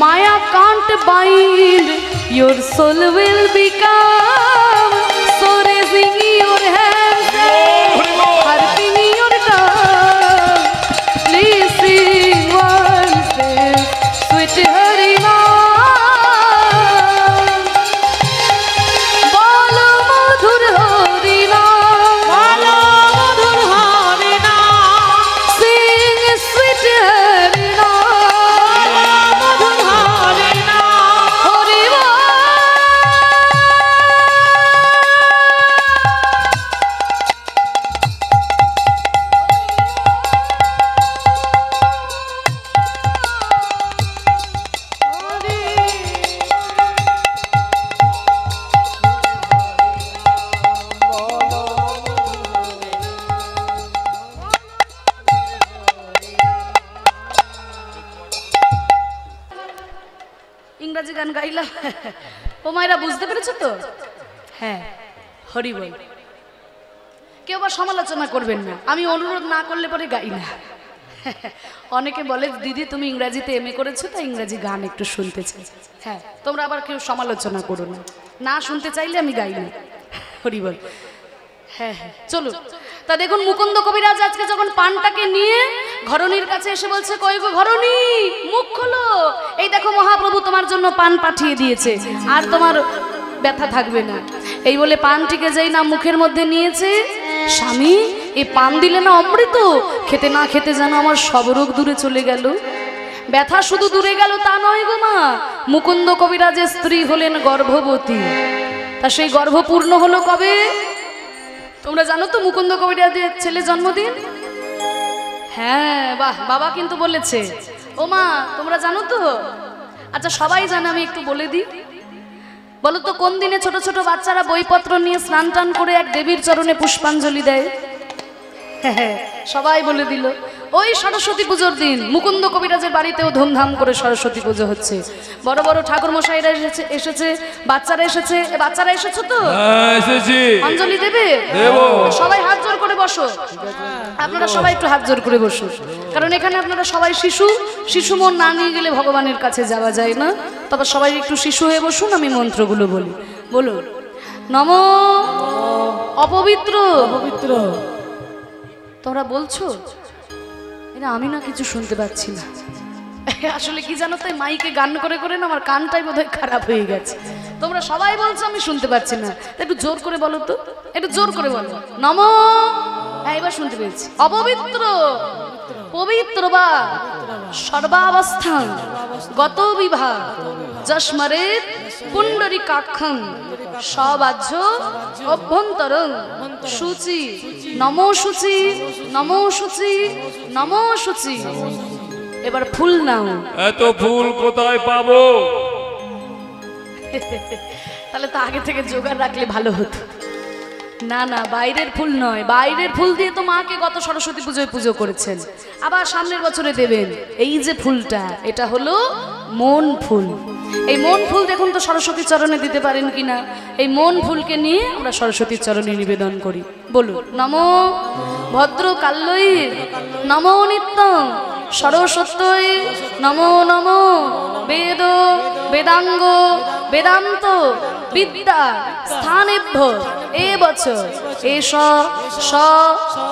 Maya can't bind your soul will become. So raising your hands and harping your tongue, please sing once this sweet Harinam. Bolo madhur Harinam, bolo madhur Harinam. Sing sweet Harinam, madhur Harinam. Hari Bol. ইংরাজি গান গাইলাম, ও মায়েরা বুঝতে পেরেছো তো? হ্যাঁ, হরি বল। কেউ বা সমালোচনা করবেন না, আমি অনুরোধ না করলে পরে গাই না। অনেকে বলে দিদি তুমি ইংরাজিতে এমএ করেছো, তাই ইংরাজি গান একটু শুনতে চাই। হ্যাঁ, তোমরা আবার কেউ সমালোচনা করো না, না শুনতে চাইলে আমি গাই না। হরি বল। হ্যাঁ হ্যাঁ, চলো। তা দেখুন মুকুন্দ কবিরাজ আজকে যখন পানটাকে নিয়ে ঘরণীর কাছে এসে বলছে, কই গো ঘরণী, মুখ খোলো, এই দেখো মহাপ্রভু তোমার জন্য পান পাঠিয়ে দিয়েছে, আর তোমার ব্যথা থাকবে না। এই বলে পানটিকে যেই না মুখের মধ্যে নিয়েছে, স্বামী এই পান দিলে না অমৃত, খেতে না খেতে যেন আমার সব রোগ দূরে চলে গেল। ব্যথা শুধু দূরে গেল তা নয় গো মা, মুকুন্দ কবিরাজের স্ত্রী হলেন গর্ভবতী। তা সেই গর্ভ পূর্ণ হলো কবে? তোমরা জানো তো মুকুন্দ কবিরাজের ছেলে জন্মদিন? হ্যাঁ, বাহ, বাবা কিন্তু বলেছে। ও মা, তোমরা জানো তো? আচ্ছা, সবাই জানে, আমি একটু বলে দিই। বলো তো কোন দিনে ছোট ছোট বাচ্চারা বইপত্র নিয়ে স্নান টান করে এক দেবীর চরণে পুষ্পাঞ্জলি দেয়? হ্যাঁ, সবাই বলে দিল। ওই সরস্বতী পুজোর দিন মুকুন্দ কবিরাজের বাড়িতেও ধুমধাম করে সরস্বতী পুজো হচ্ছে। বড় বড় ঠাকুর মশাইরা এসেছে, বাচ্চারা এসেছে। বাচ্চারা এসেছো তো? এসেছি। অঞ্জলি দেবে? সবাই হাত জোর করে বসো। আপনারা সবাই একটু হাত জোর করে বসো, কারণ এখানে আপনারা সবাই শিশু। শিশু মন না নিয়ে গেলে ভগবানের কাছে যাওয়া যায় না। তবে সবাই একটু শিশু হয়ে বসুন, আমি মন্ত্রগুলো বলি। বলো, নম অপবিত্র। অপবিত্র তোমরা বলছো? এটা আমি না কিছু শুনতে পাচ্ছি না। আসলে কি জানো, তাই মাইকে গান করে করে না আমার কানটাই বোধহয় খারাপ হয়ে গেছে। তোমরা সবাই বলছো, আমি শুনতে পাচ্ছি না। একটু জোর করে বলো তো, একটু জোর করে বলো। নম, এবার শুনতে পেয়েছি। অপবিত্র পবিত্র বা সর্বাবস্থান গত বিভাগ যস্মরে পুণ্ডরিকাক্ষং সবাহ্য অভ্যন্তরং শুচি নমো শুচি নমো শুচি নমো শুচি। এবার ফুল নাও। এত ফুল কোথায় পাবো? তাহলে তো আগে থেকে জোগাড় রাখলে ভালো হতো। না না, বাইরের ফুল নয়, বাইরের ফুল দিয়ে তো মাকে গত সরস্বতী পুজোয় পুজো করেছেন, আবার সামনের বছরে দেবেন। এই যে ফুলটা, এটা হলো মন ফুল। এই মন ফুল দেখুন তো সরস্বতী চরণে দিতে পারেন কিনা। এই মন ফুলকে নিয়ে আমরা সরস্বতীর চরণে নিবেদন করি। বলুন, নমো ভদ্র কাল্যই নমো নিত্যং সরস্বত্যই নমো নমো বেদ বেদাঙ্গ বেদান্ত বিদ্যা স্থানেভ্য এ বছর এস স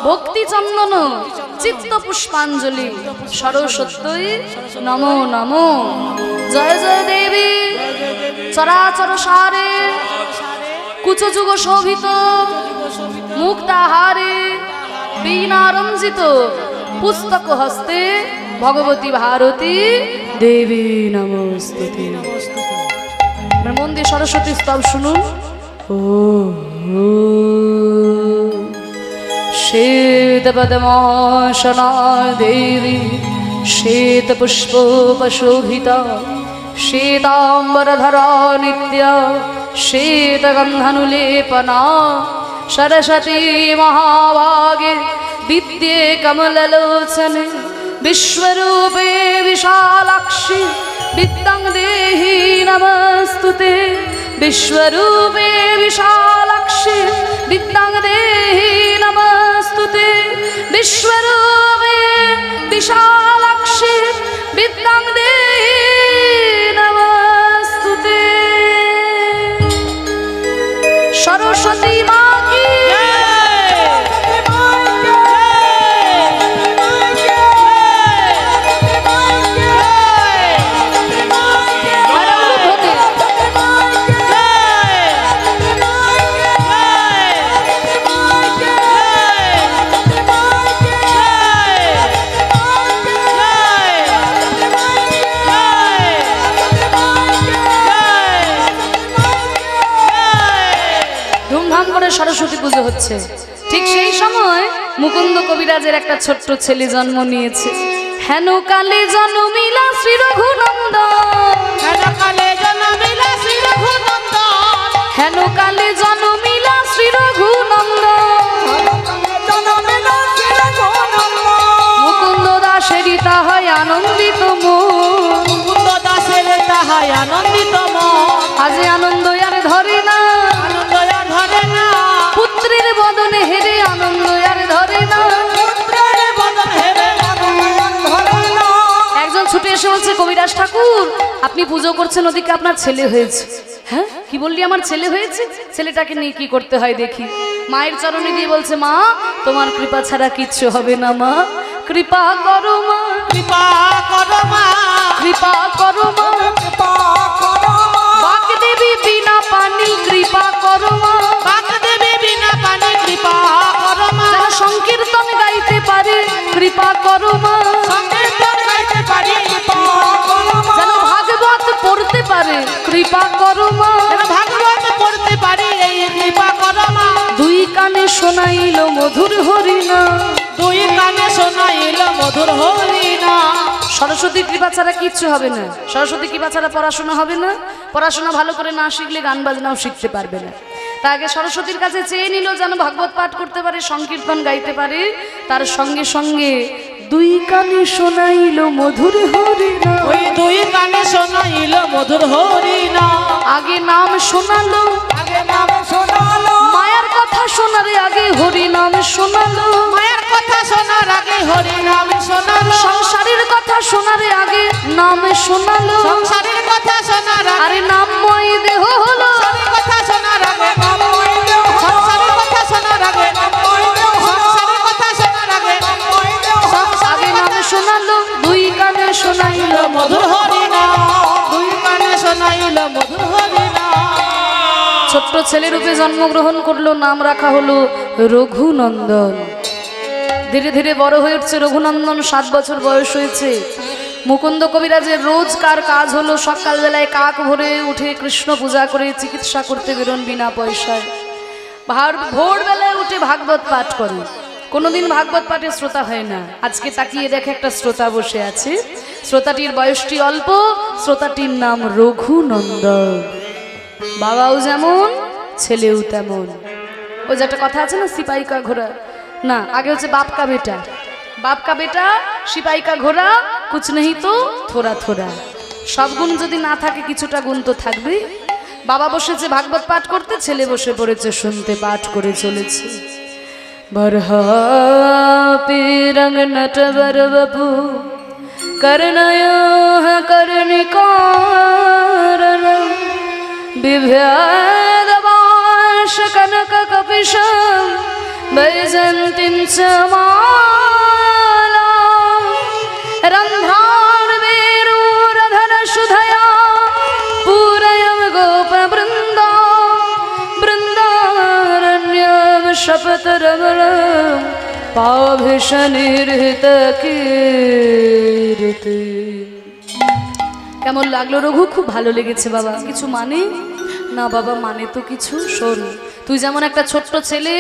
ভক্তি চন্দন চিত্ত পুষ্পাঞ্জলি সরস্বত্যই নমো নমো। জয় জয় দেবী চরাচর সারে কুচযুগ শোভিত মুক্তাহারে বীণা রঞ্জিত পুস্তক হস্তে ভগবতী ভারতী দেবী নমস্তুতে। মন দিয়ে সরস্বতী স্তব শুনুন। ও শ্বেত পদ্মাসনা দেবী শ্বেত পুষ্পোপশোভিতা শ্বেতাম্বরধরা নিত্য শ্বেত গন্ধানুলেপনা सरस्वती महाभागे विद्ये कमललोचने विश्वरूपे विशालाक्षी विद्यां देहि नमस्तुते। विश्वरूपे विशालाक्षी विद्यां देहि नमस्तुते। विश्वरूपे विशालाक्षी विद्यां देहि नमस्तुते। सरस्वती माँ की সরস্বতী পুজো হচ্ছে। ঠিক সেই সময় মুকুন্দ কবিরাজের একটা ছোট্ট ছেলে জন্ম নিয়েছে। হেন কালে জন্মিলা শ্রী রঘুনন্দন, হেন কালে জন্মিলা শ্রী রঘুনন্দন, হেন কালে জন্মিলা শ্রী রঘুনন্দন। মুকুন্দ দাসের তাহাই আনন্দিত মন, মুকুন্দ দাসের তাহাই আনন্দিত মন। আজ আনন্দ আর ধরে না, আনন্দ আর ধরে না, পুত্রের বদনে হেরে আনন্দ আর ধরে না, পুত্রের বদন হেরে আনন্দ আর ধরে না। একজন ছুটে এসে বলছে, কবিরাজ ঠাকুর আপনি পুজো করছেন, ওদিকে আপনার ছেলে হয়েছে। হ্যাঁ, কি বললি? আমার ছেলে হয়েছে? ছেলেটাকে নিয়ে কি করতে হয় দেখি। মায়ের চরণে দিয়ে বলছে, মা তোমার কৃপা ছাড়া কিচ্ছু হবে না মা, কৃপা করো মা, কৃপা করো মা, কৃপা করো মা, বাগদেবী বিনা পানি কৃপা করো মা, বাগদেবী বিনা পানি কৃপা করো মা, যেন সংকীর্তন গাইতে পারে কৃপা করো মা, সংকীর্তন গাইতে পারি কৃপা করো মা, যেন ভাগবত পড়তে পারে কৃপা করো মা, যেন ভাগবত পড়তে পারি এই কৃপা করো মা, দুই কানে শোনাইল মধুর হরিনাম। দুই কানে শোনাইল মধুর হরিনাম। সরস্বতী কৃপা ছাড়া কিচ্ছু হবে না, সরস্বতী কৃপা ছাড়া পড়াশোনা হবে না, পড়াশোনা ভালো করে না শিখলে গান বাজনাও শিখতে পারবে না। তা আগে সরস্বতীর কাছে চেয়ে নিল যেন ভাগবত পাঠ করতে পারে, সংকীর্তন গাইতে পারে, তার সঙ্গে সঙ্গে দুই কানে শোনাইল মধুর হরিনাম। ওই দুই কানে শোনাইল মধুর হরিনাম। আগে নাম শোনালো, আগে নাম শোনালো, মায়ার কথা শোনারে আগে হরিনাম শোনালো, মায়ের কথা শোনার আগে হরিনাম শোনালো, সংসারের কথা শোনারে আগে নাম শোনালো, সংসারের কথা শোনার আগে, আরে নামময় দেহ হলো, সংসারের কথা শোনার আগে, সংসারের কথা শোনার আগে, সংসারের কথা শোনার আগে, আগে নাম শোনালো, দুই কানে শোনাইল মধুর হরিনাম। দুই কানে শোনাইল মধুর হরিনাম। ছোট্ট ছেলে রূপে জন্মগ্রহণ করলো, নাম রাখা হলো রঘুনন্দন। ধীরে ধীরে বড় হয়ে উঠছে রঘুনন্দন, 7 বছর বয়স হয়েছে। মুকুন্দ কবিরাজের রোজকার কাজ হলো সকালবেলায় কাক ভোরে উঠে কৃষ্ণ পূজা করে চিকিৎসা করতে বেরোন বিনা পয়সায়। ভোরবেলায় উঠে ভাগবত পাঠ করে, কোনোদিন ভাগবত পাঠে শ্রোতা হয় না। আজকে তাকিয়ে দেখে একটা শ্রোতা বসে আছে, শ্রোতাটির বয়সটি অল্প, শ্রোতাটির নাম রঘুনন্দন। বাবাও যেমন ছেলেও তেমন। ওই যে একটা কথা আছে না, সিপাহি কা ঘোড়া, না আগে হচ্ছে বাপ কা বেটা, বাপ কা বেটা সিপাহি কা ঘোড়া, কুছ নেই তো থোড়া থোড়া। সব গুণ যদি না থাকে কিছুটা গুণ তো থাকবে। বাবা বসেছে ভাগবত পাঠ করতে, ছেলে বসে পড়েছে শুনতে, পাঠ করে চলেছে। बरहा पे रंग नटवर बपू करनया कर्णिकार बिभ्याद वाश कनक कपिशम बैजंतीं च माला रंध्रार वेरूरधर सुधया पूरयं गोप वृंदा वृंदारण्यं शपथ रमणं पाभिषनिर्हित कीर्ति। কেমন লাগলো রঘু? খুব ভালো লেগেছে বাবা। কিছু মানে না বাবা, মানে তো কিছু। শোন, তুই যেমন একটা ছোট্ট ছেলে,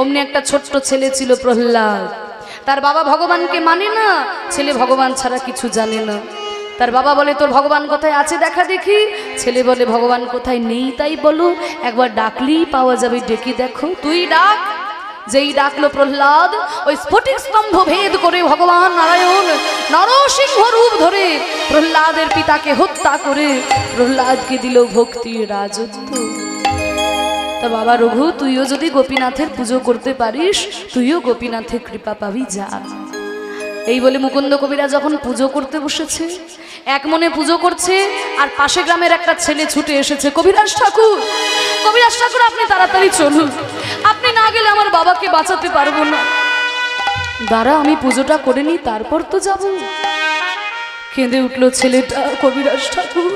অমনি একটা ছোট্ট ছেলে ছিল প্রহ্লাদ। তার বাবা ভগবানকে মানে না, ছেলে ভগবান ছাড়া কিছু জানে না। তার বাবা বলে তোর ভগবান কোথায় আছে দেখা দেখি, ছেলে বলে ভগবান কোথায় নেই তাই বলো, একবার ডাকলেই পাওয়া যাবে, ডেকে দেখো। তুই ডাক। যেই ডাকলো প্রহ্লাদ, ওই স্ফটিক স্তম্ভ ভেদ করে ভগবান নারায়ণ নরসিংহ রূপ ধরে প্রহ্লাদের পিতাকে হত্যা করে প্রহ্লাদকে দিল ভক্তির রাজত্ব। তা বাবা রঘু, তুইও যদি গোপীনাথের পুজো করতে পারিস, তুইও গোপীনাথের কৃপা পাবি, যা। এই বলে মুকুন্দ কবিরা যখন পুজো করতে বসেছে, এক মনে পুজো করছে, আর পাশে গ্রামের একটা ছেলে ছুটে এসেছে, কবিরাজ ঠাকুর, কবিরাজ ঠাকুর আপনি তাড়াতাড়ি চলুন, আপনি না গেলে আমার বাবাকে বাঁচাতে পারবো না। দাঁড়া, আমি পুজোটা করে নিই, তারপর তো যাব। কেঁদে উঠলো ছেলেটা, কবিরাজ ঠাকুর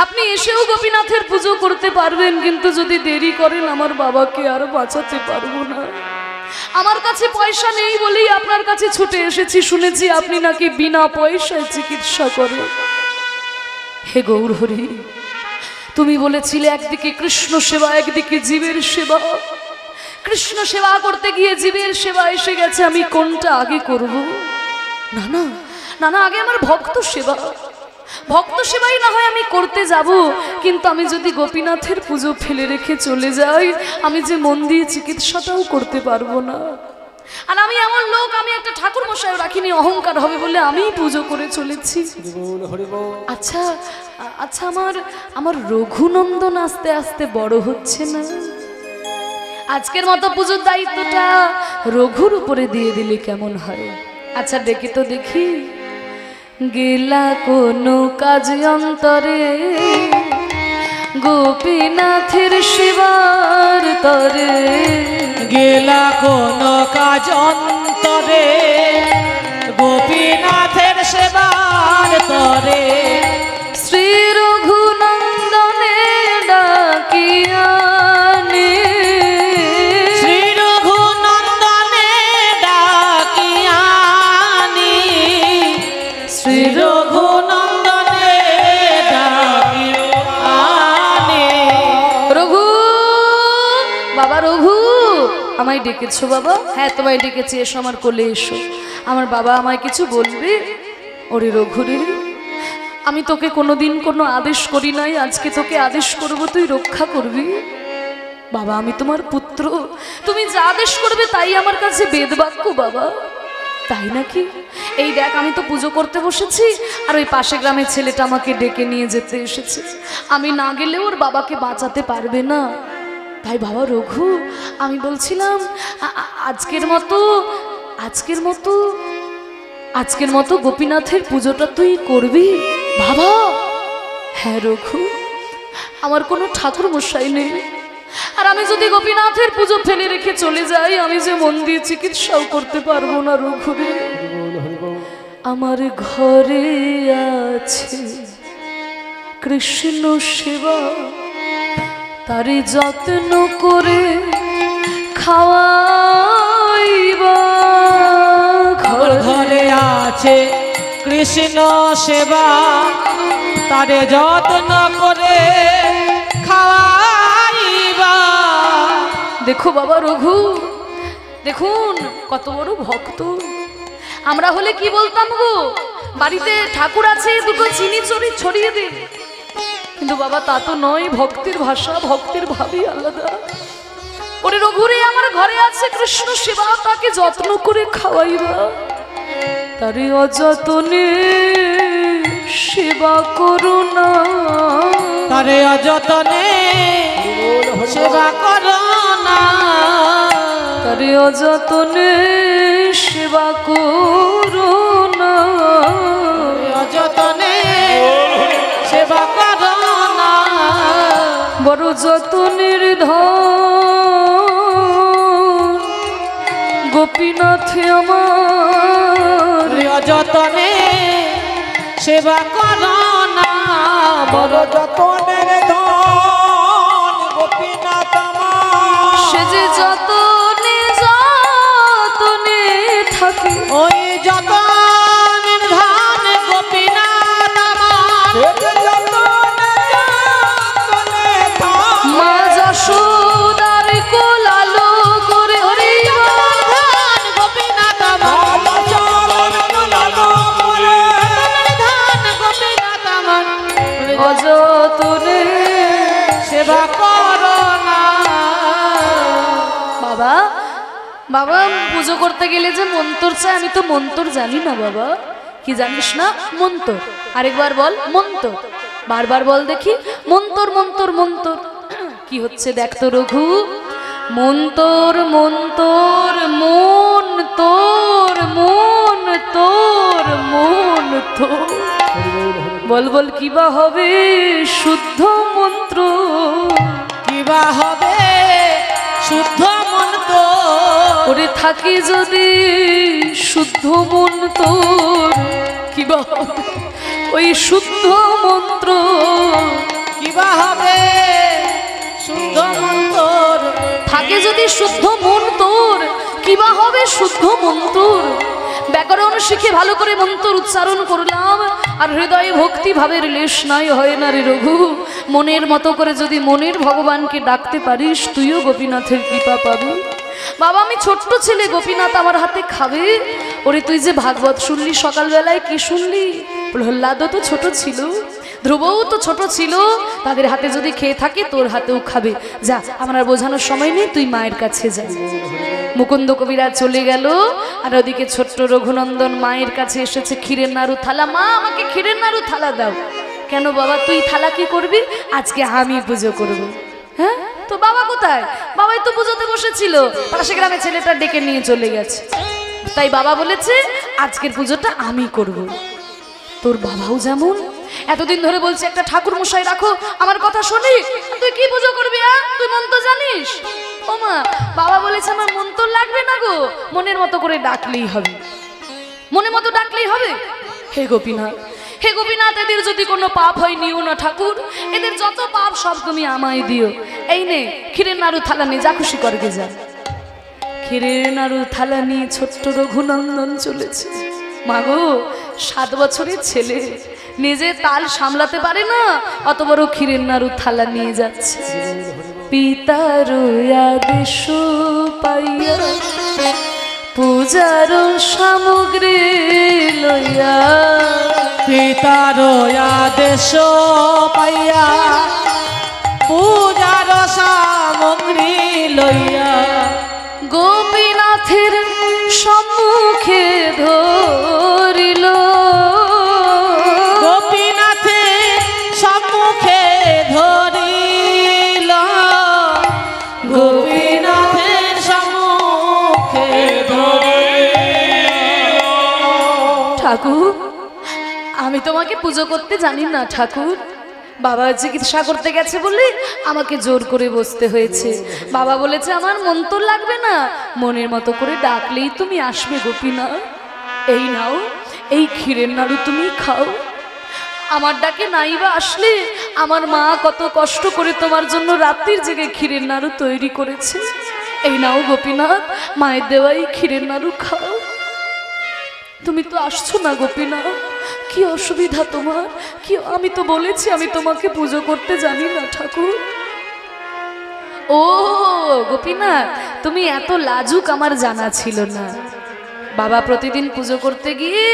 আপনি এসেও গোপীনাথের পুজো করতে পারবেন, কিন্তু যদি দেরি করেন আমার বাবাকে আর বাঁচাতে পারবো না। আমার কাছে পয়সা নেই বলেই আপনার কাছে ছুটে এসেছি, শুনেছি আপনি নাকি বিনা পয়সায় চিকিৎসা করেন। হে গৌর হরি, তুমি বলেছিলে একদিকে কৃষ্ণ সেবা, একদিকে জীবের সেবা। কৃষ্ণ সেবা করতে গিয়ে জীবের সেবা এসে গেছে, আমি কোনটা আগে করব? না না না না, আগে আমার ভক্ত সেবা। ভক্ত সেবাই না হয় আমি করতে যাব, কিন্তু আমি যদি গোপীনাথের পুজো ফেলে রেখে চলে যাই, আমি যে মন দিয়ে চিকিৎসাটাও করতে পারবো না। আর আমি এমন লোক, আমি একটা ঠাকুর মশাই রাখিনি, অহংকার হবে বলে আমি পুজো করে চলেছি। আচ্ছা আচ্ছা, আমার রঘুনন্দন আস্তে আস্তে বড় হচ্ছে না? আজকের মতো পুজোর দায়িত্বটা রঘুর উপরে দিয়ে দিলে কেমন হয়? আচ্ছা ডেকে তো দেখি। গেলা কোনো কাজ অন্তরে, গোপীনাথের সেবার তরে, গেলা কোন কাজ অন্তরে, গোপীনাথের সেবার তরে শ্রী রঘুনন্দনে ডাকিয়ানে শ্রী রঘুনন্দনে ডাকিয়ানি শ্রী রঘুনন্দনে ডাকিয়ানি রঘু, বাবা রঘু, আমায় ডেকেছো বাবা? হ্যাঁ তোমায় ডেকেছি, এসো আমার কোলে এসো। আমার বাবা আমায় কিছু বলবে? ওরে রঘু রে, আমি তোকে কোনোদিন কোনো আদেশ করি নাই, আজকে তোকে আদেশ করব, তুই রক্ষা করবি। বাবা আমি তোমার পুত্র, তুমি যা আদেশ করবে তাই আমার কাছে বেদবাক্য বাবা। তাই নাকি? এই দেখ আমি তো পুজো করতে বসেছি, আর ওই পাশে গ্রামের ছেলেটা আমাকে ডেকে নিয়ে যেতে এসেছে। আমি না গেলে ওর বাবাকে বাঁচাতে পারবে না। তাই বাবা রঘু, আমি বলছিলাম আজকের মতো গোপীনাথের পুজোটা তুই করবি বাবা? হ্যাঁ রঘু, আমার কোনো ঠাকুর মশাই নেই, আর আমি যদি গোপীনাথের পুজো ফেলে রেখে চলে যাই, আমি যে মন দিয়ে চিকিৎসাও করতে পারবো না রঘু রে। আমার ঘরে আছে কৃষ্ণ সেবা, তারে যত্ন করে খাওয়াইবা। ঘরে আছে কৃষ্ণ সেবা, তারে যত্ন করে খাওয়াইবা। দেখো বাবা রঘু, দেখুন কত বড় ভক্ত। আমরা হলে কি বলতাম গো, বাড়িতে ঠাকুর আছে দুটো চিনি ছড়িয়ে দিন, কিন্তু বাবা তা তো নয়, ভক্তির ভাষা ভক্তির ভাবই আলাদা। ওরে রঘুরে, আমার ঘরে আছে কৃষ্ণ সেবা, তাকে যত্ন করে খাওয়াইবা। তারে অযতনে সেবা করো না, তারে অযতনে সেবা করো না, তারে অযতনে সেবা করো না, অযতনে সেবা করো না। বড় যতনের ধন গোপীনাথে আমার, অযতনে সেবা করো না, বড় যতনের ধন গোপীনাথ আমার। সে যে যতনে যতনে থাকে, ওই যতনের ধন গোপীনাথ আমার। মা যশোদার কোলালো করে, হরি ধন গোপীনাথ আমার। ধন গোপীনাথ আমার। অযতনে সেবা করো না। বাবা, বাবা পুজো করতে গেলে যে মন্তর চাই, আমি তো মন্তর জানি না বাবা। কি জানিস না? মন্তর। আরেকবার বল, মন্তর। বারবার বল দেখি, মন্তর মন্তর মন্তর। কি হচ্ছে দেখ তো রঘু, মন্তর মন্তর মন তোর, মন তোর, মন তোর। বল বল কিবা হবে শুদ্ধ মন্ত্র, কিবা হবে শুদ্ধ মন তো। ওরে থাকি যদি শুদ্ধ মন তোর, কিবা হবে ওই শুদ্ধ মন্ত্র। কিবা হবে শুদ্ধ মন তোর। থাকে যদি শুদ্ধ মন তোর, কিবা হবে শুদ্ধ মন্তর। ব্যাকরণ শিখে ভালো করে মন্ত্র উচ্চারণ করলাম, আর হৃদয়ে ভক্তি ভাবের লেশ নাই হয় না রে রঘু। মনের মতো করে যদি মনের ভগবানকে ডাকতে পারিস, তুইও গোপীনাথের কৃপা পাবি। বাবা আমি ছোট্ট ছেলে, গোপীনাথ আমার হাতে খাবে। ওরে তুই যে ভাগবত শুনলি সকালবেলায়, কি শুনলি? প্রহ্লাদও তো ছোট ছিল, ধ্রুবও তো ছোট ছিল, তাদের হাতে যদি খেয়ে থাকে তোর হাতেও খাবে। যা, আমার আর বোঝানোর সময় নেই, তুই মায়ের কাছে যা। মুকুন্দ কবিরাজ চলে গেল, আর ওদিকে ছোট্ট রঘুনন্দন মায়ের কাছে এসেছে ক্ষীরের নাড়ু থালা। মা আমাকে ক্ষীরের নাড়ু থালা দাও। কেন বাবা, তুই থালা কি করবি? আজকে আমি পুজো করব। হ্যাঁ, তো বাবা কোথায়? বাবাই তো পুজোতে বসেছিল, পাশে গ্রামে ছেলেটা ডেকে নিয়ে চলে গেছে। তাই বাবা বলেছে আজকের পুজোটা আমি করব। তোর বাবাও যেমন এতদিন ধরে বলছে একটা ঠাকুর মশাই রাখো, আমার কথা শুনি, তুই কি পুজো করবি? তুই মন্ত্র জানিস? ও মা, বাবা বলেছে আমার মন্ত্র লাগবে না গো, মনের মতো করে ডাকলেই হবে। মনে মতো ডাকলেই হবে? হে গোপীনাথ, হে গোপীনাথ, এদের যদি কোনো পাপ হয় নিও না ঠাকুর, এদের যত পাপ সব তুমি আমায় দিও। এই নে ক্ষীরের নাড়ু থালা নিয়ে যা খুশি করগে যা। ক্ষীরের নাড়ু থালা নিয়ে ছোট্ট রঘুনন্দন চলেছে। মাগো 7 বছরের ছেলে নিজে তাল সামলাতে পারে না, অত বড় ক্ষীরের নাড়ু থালা নিয়ে যাচ্ছে। পিতার আদেশ পাইয়া পূজার সামগ্রী লইয়া, পিতার আদেশ পাইয়া পূজার সামগ্রী লইয়া গোপীনাথের সম্মুখে ধরিল, গোপীনাথের সম্মুখে ধরিল, গোপীনাথের সম্মুখে ধরিল। ঠাকুর আমি তোমাকে পুজো করতে জানি না ঠাকুর, বাবা চিকিৎসা করতে গেছে বলে আমাকে জোর করে বসতে হয়েছে। বাবা বলেছে আমার মন তো লাগবে না, মনের মতো করে ডাকলেই তুমি আসবে গোপীনাথ। এই নাও এই ক্ষীরের নাড়ু তুমি খাও। আমার ডাকে নাইবা আসলে আমার মা কত কষ্ট করে তোমার জন্য রাত্রির জেগে ক্ষীরের নাড়ু তৈরি করেছে। এই নাও গোপীনাথ, মায়ের দেওয়াই ক্ষীরের নাড়ু খাও। তুমি তো আসছো না গোপীনাথ, কি অসুবিধা তোমার? কি আমি তো বলেছি আমি তোমাকে পুজো করতে জানি না ঠাকুর। ও গোপীনাথ, তুমি এত লাজুক আমার জানা ছিল না। বাবা প্রতিদিন পুজো করতে গিয়ে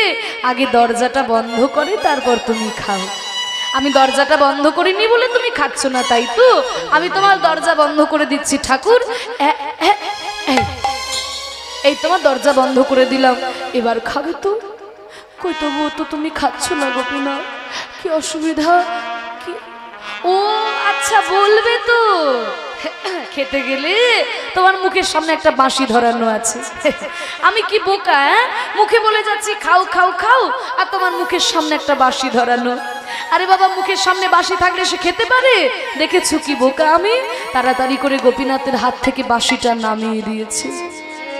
আগে দরজাটা বন্ধ করে তারপর তুমি খাও। আমি দরজাটা বন্ধ করিনি বলে তুমি খাচ্ছ না, তাই তো? আমি তোমার দরজা বন্ধ করে দিচ্ছি ঠাকুর। এই তোমার দরজা বন্ধ করে দিলাম, এবার খাবে তো? কই তবুও তো তুমি খাচ্ছ না গোপীনাথ, কি অসুবিধা? কি ও আচ্ছা বলবে তো, খেতে গেলে তোমার মুখের সামনে একটা বাঁশি ধরানো আছে। আমি কি বোকা, মুখে বলে যাচ্ছি খাও খাও খাও, আর তোমার মুখের সামনে একটা বাঁশি ধরানো। আরে বাবা মুখের সামনে বাঁশি থাকলে সে খেতে পারে? দেখেছো কি বোকা আমি? তাড়াতাড়ি করে গোপীনাথের হাত থেকে বাঁশিটা নামিয়ে দিয়েছি।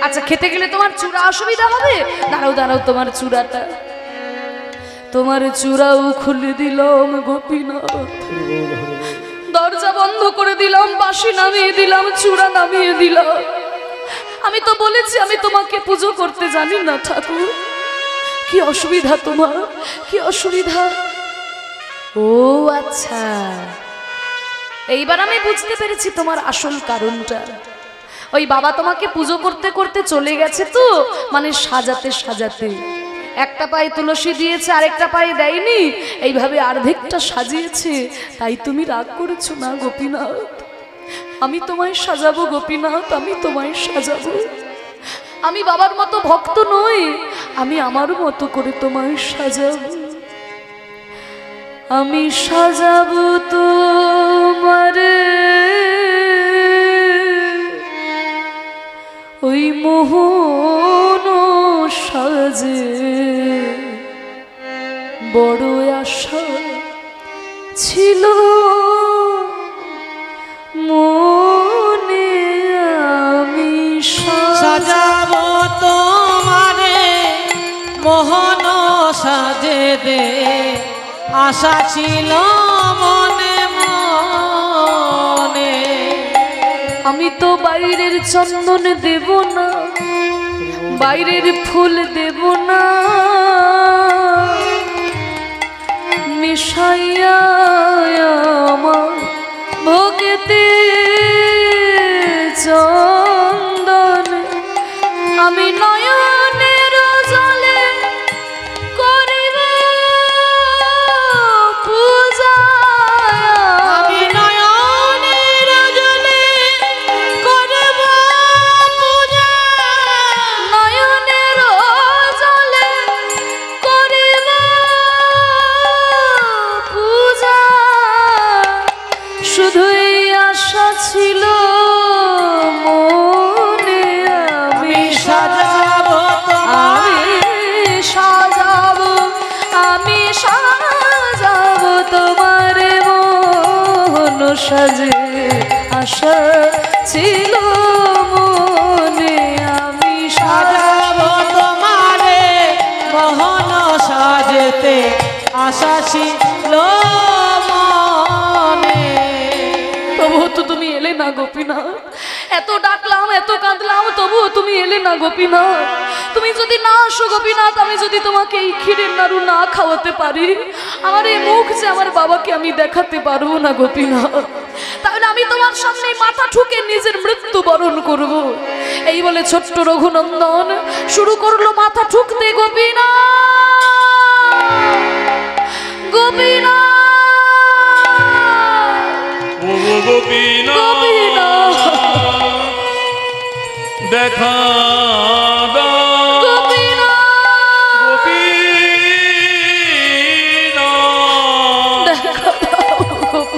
আচ্ছা খেতে গেলে তোমার চূড়া অসুবিধা হবে? দাঁড়াও দাঁড়াও, তোমার চূড়াটা, তোমার চূড়াও খুলে দিলাম গোপীনাথ, দরজা বন্ধ করে দিলাম, বাঁশি নামিয়ে দিলাম, চূড়া নামিয়ে দিলাম। আমি তো বলেছি আমি তোমাকে পুজো করতে জানি না ঠাকুর, কি অসুবিধা তোমার? কি অসুবিধা? ও আচ্ছা, এইবার আমি বুঝতে পেরেছি তোমার আসল কারণটা। ওই বাবা তোমাকে পুজো করতে করতে চলে গেছে তো, মানে সাজাতে সাজাতে একটা পায়ে তুলসী দিয়েছে আরেকটা পায়ে দেয়নি, এইভাবে অর্ধেকটা সাজিয়েছে, তাই তুমি রাগ করেছো না গোপীনাথ? আমি তোমায় সাজাবো গোপীনাথ, আমি তোমায় সাজাবো। আমি বাবার মতো ভক্ত নই, আমি আমার মতো করে তোমায় সাজাবো। আমি সাজাবো তোমারে ওই মোহন সাজে, বড় আশা ছিল মনে, আমি সাজাবো তোমারে মোহন সাজে দে, আশা ছিল মনে মনে। আমি তো বাইরের চন্দন দেব না, বাইরের ফুল দেব না, মিশাইয়া আমার ভোগেতে চন্দন, আমি নয়নের জলে করিব পূজা, আমি নয়নের জলে করব পূজা, নয়নের জলে করিব পূজা, শুধুই আশা ছিল মনে, আমি সাজাবো আমি সাজাবো, আমি সাজাবো তোমার মন সাজে, আশা ছিল মনে, আমি সাজাবো তোমারে আশা ছিল মনে। তবুও তো তুমি এলে না গোপীনাথ, এত ডাকলাম এত কাঁদলাম তবুও তুমি এলে না গোপীনাথ। তুমি যদি না আসো গোপীনাথ, আমি যদি তোমাকে এই ক্ষীরের নাড়ু না খাওয়াতে পারি, আমার এই মুখ যে আমার বাবাকে আমি দেখাতে পারবো না গোপীনাথ। তাহলে আমি তোমার সামনে মাথা ঠুকে নিজের মৃত্যু বরণ করব। এই বলে ছোট্ট রঘুনন্দন শুরু করলো মাথা ঠুকতে। গোপীনাথ গোপীনাথ গোপীনাথ দেখা দাও, গোপীনাথ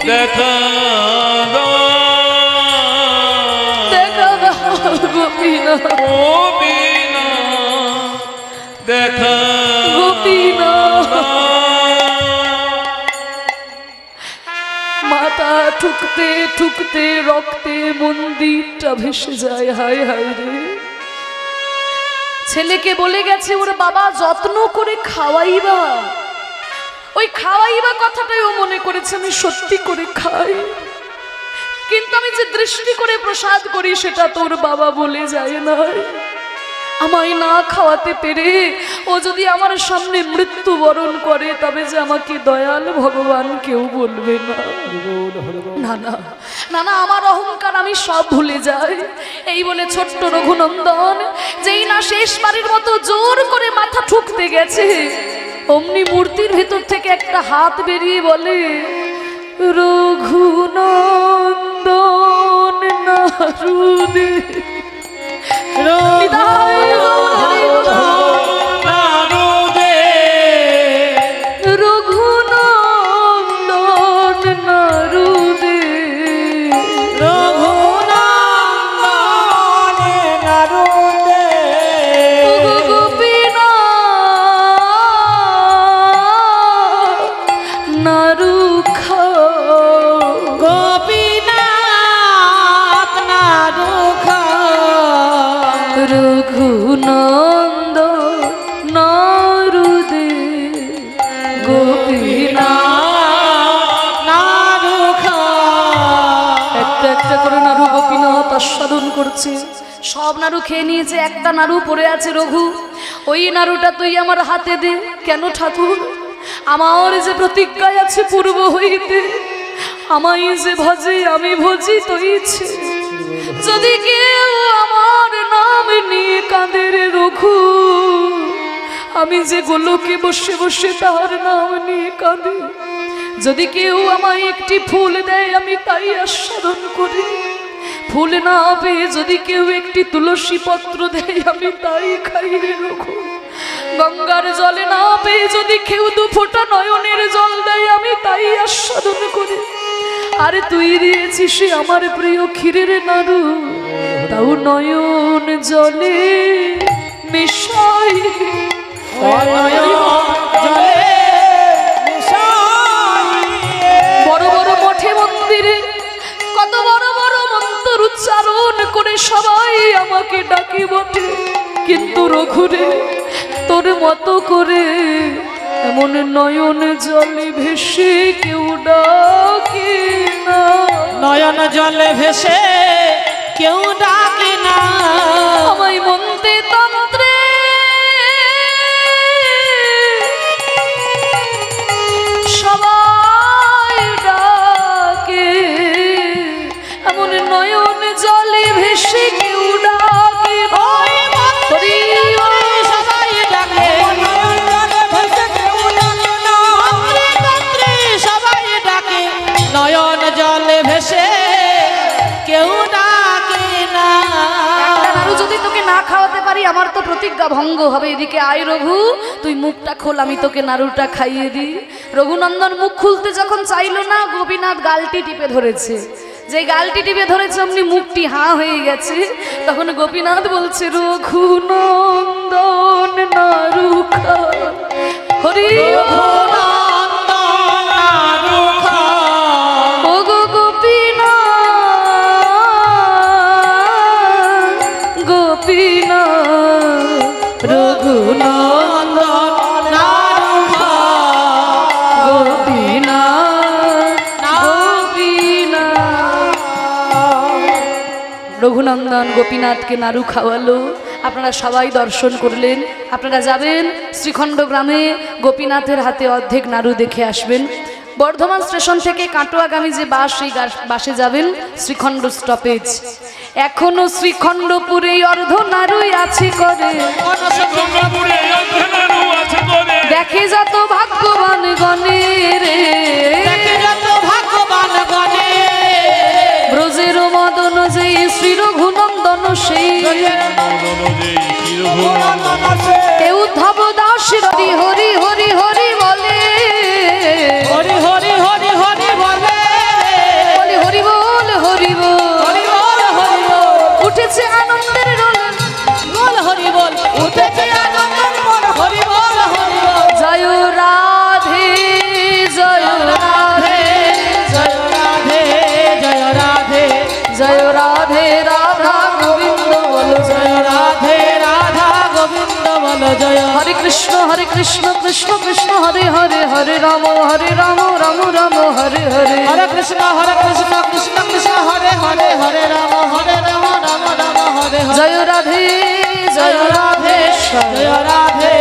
দেখা দাও, গোপীনাথ দেখা গোপীনাথ। মাথা ঠুকতে ঠুকতে রক্তে মন্দিরটা ভেসে যায়। হায় হায় রে, ছেলেকে বলে গেছে ওর বাবা যত্ন করে খাওয়াইবা, ওই খাওয়াইবা কথাটাই ও মনে করেছে আমি সত্যি করে খাই, কিন্তু আমি যে দৃষ্টি করে প্রসাদ করি সেটা তোর বাবা বলে যায় না। আমায় না খাওয়াতে পেরে ও যদি আমার সামনে মৃত্যুবরণ করে তবে যে আমাকে দয়াল ভগবান কেউ বলবে না। না না না না, আমার অহংকার আমি সব ভুলে যাই। এই বলে ছোট্ট রঘুনন্দন যেই না শেষ বাড়ির মতো জোর করে মাথা ঠুকতে গেছে, অমনি মূর্তির ভেতর থেকে একটা হাত বেরিয়ে বলে, রঘুনন্দন নারুদে। রঘুনন্দন নারুদে, রঘুনন্দন নারুদে, গোপীনাথ নারু খাও, গোপীনাথ নারু রঘুনন্দন নারুদে, গোপীনাথ নারু একটা একটা করে নাড়ু গোপীনাথ আস্বাদন করছে। সব নাড়ু খেয়ে নিয়েছে, একটা নাড়ু পড়ে আছে রঘু, ওই নাড়ুটা তুই আমার হাতে দে। কেন ঠাকুর? আমার যে প্রতিজ্ঞায় আছে পূর্ব হইতে, আমায় যে ভজে আমি ভজি তইছে, যদি কেউ আমার নাম নিয়ে কাঁদে রে রঘু, আমি যে গোলকে বসে বসে তার নাম নিয়ে কাঁদে, যদি কেউ আমায় একটি ফুল দেয় আমি তাই আস্বাদন করি, ফুল না পেয়ে যদি কেউ একটি তুলসী পত্র দেয় আমি তাই খাই রে রঘু, গঙ্গার জলে না পেয়ে যদি কেউ দু ফোঁটা নয়নের জল দেয় আমি তাই আস্বাদন করি। আরে তুই দিয়েছিস আমার প্রিয় ক্ষীরের নাড়ু, তাও নয়ন জলে মিশাই, বড় বড় মঠে মন্দিরে কত বড় বড় মন্ত্র উচ্চারণ করে সবাই আমাকে ডাকি বটে, কিন্তু রঘুরে তোর মতো করে এমন নয়ন জলে ভেসে কেউ ডাকে না, নয়ন জলে ভেসে কেউ ডাকে না, আমায় মন্ত্রে তন্ত্রে সবাই ডাকে, এমন নয়ন জলে ভেসে কেউ ডাকে না। সবাই ডাকে, সবাই ডাকে, নয়ন জলে ভেসে কেউ ডাকে না। একটা নাড়ু যদি তোকে না খাওয়াতে পারি আমার তো প্রতিজ্ঞা ভঙ্গ হবে। এদিকে আয় রঘু, তুই মুখটা খোল, আমি তোকে নাড়ুটা খাইয়ে দিই। রঘুনন্দন মুখ খুলতে যখন চাইলো না, গোপীনাথ গালটি টিপে ধরেছে, যে গালটি টিপে ধরেছে অমনি মুখটি হাঁ হয়ে গেছে। তখন গোপীনাথ বলছে, রঘুনন্দন নাড়ু খা, হরি রঘুনন্দন নারু রঘুনন্দন গোপীনাথকে নাড়ু খাওয়ালো, আপনারা সবাই দর্শন করলেন। আপনারা যাবেন শ্রীখণ্ড গ্রামে, গোপীনাথের হাতে অর্ধেক নাড়ু দেখে আসবেন। বর্ধমান স্টেশন থেকে কাটোয়াগামী যে বাস, সেই বাসে যাবেন শ্রীখণ্ড স্টপেজ। এখনো শ্রীখণ্ডপুরে অর্ধ নাড়ুই আছে করে, দেখে যত ভাগ্যবান গণে রে, ব্রজের মদন যেই শ্রী রঘুনন্দন সেই, উদ্ধব দাস হরি হরি হরি হরি বলে, হরি হরি হরি হরি বলে, হরি বল হরি বল, উঠেছে আনন্দের রোল, বল হরি বল, উঠেছে আনন্দের মোর, হরি বল হরি বল। জয় রাধে জয় রাধে জয় রাধে জয় রাধে জয় রাধে রাধা গোবিন্দ বল, জয় রাধে রাধা গোবিন্দ বল জয়। হরে কৃষ্ণ কৃষ্ণ কৃষ্ণ হরে হরে, হরে রাম রাম রাম হরে হরে, হরে কৃষ্ণ কৃষ্ণ কৃষ্ণ হরে হরে, হরে রাম রাম রাম হরে হরে। জয় রাধে জয় রাধে জয় রাধে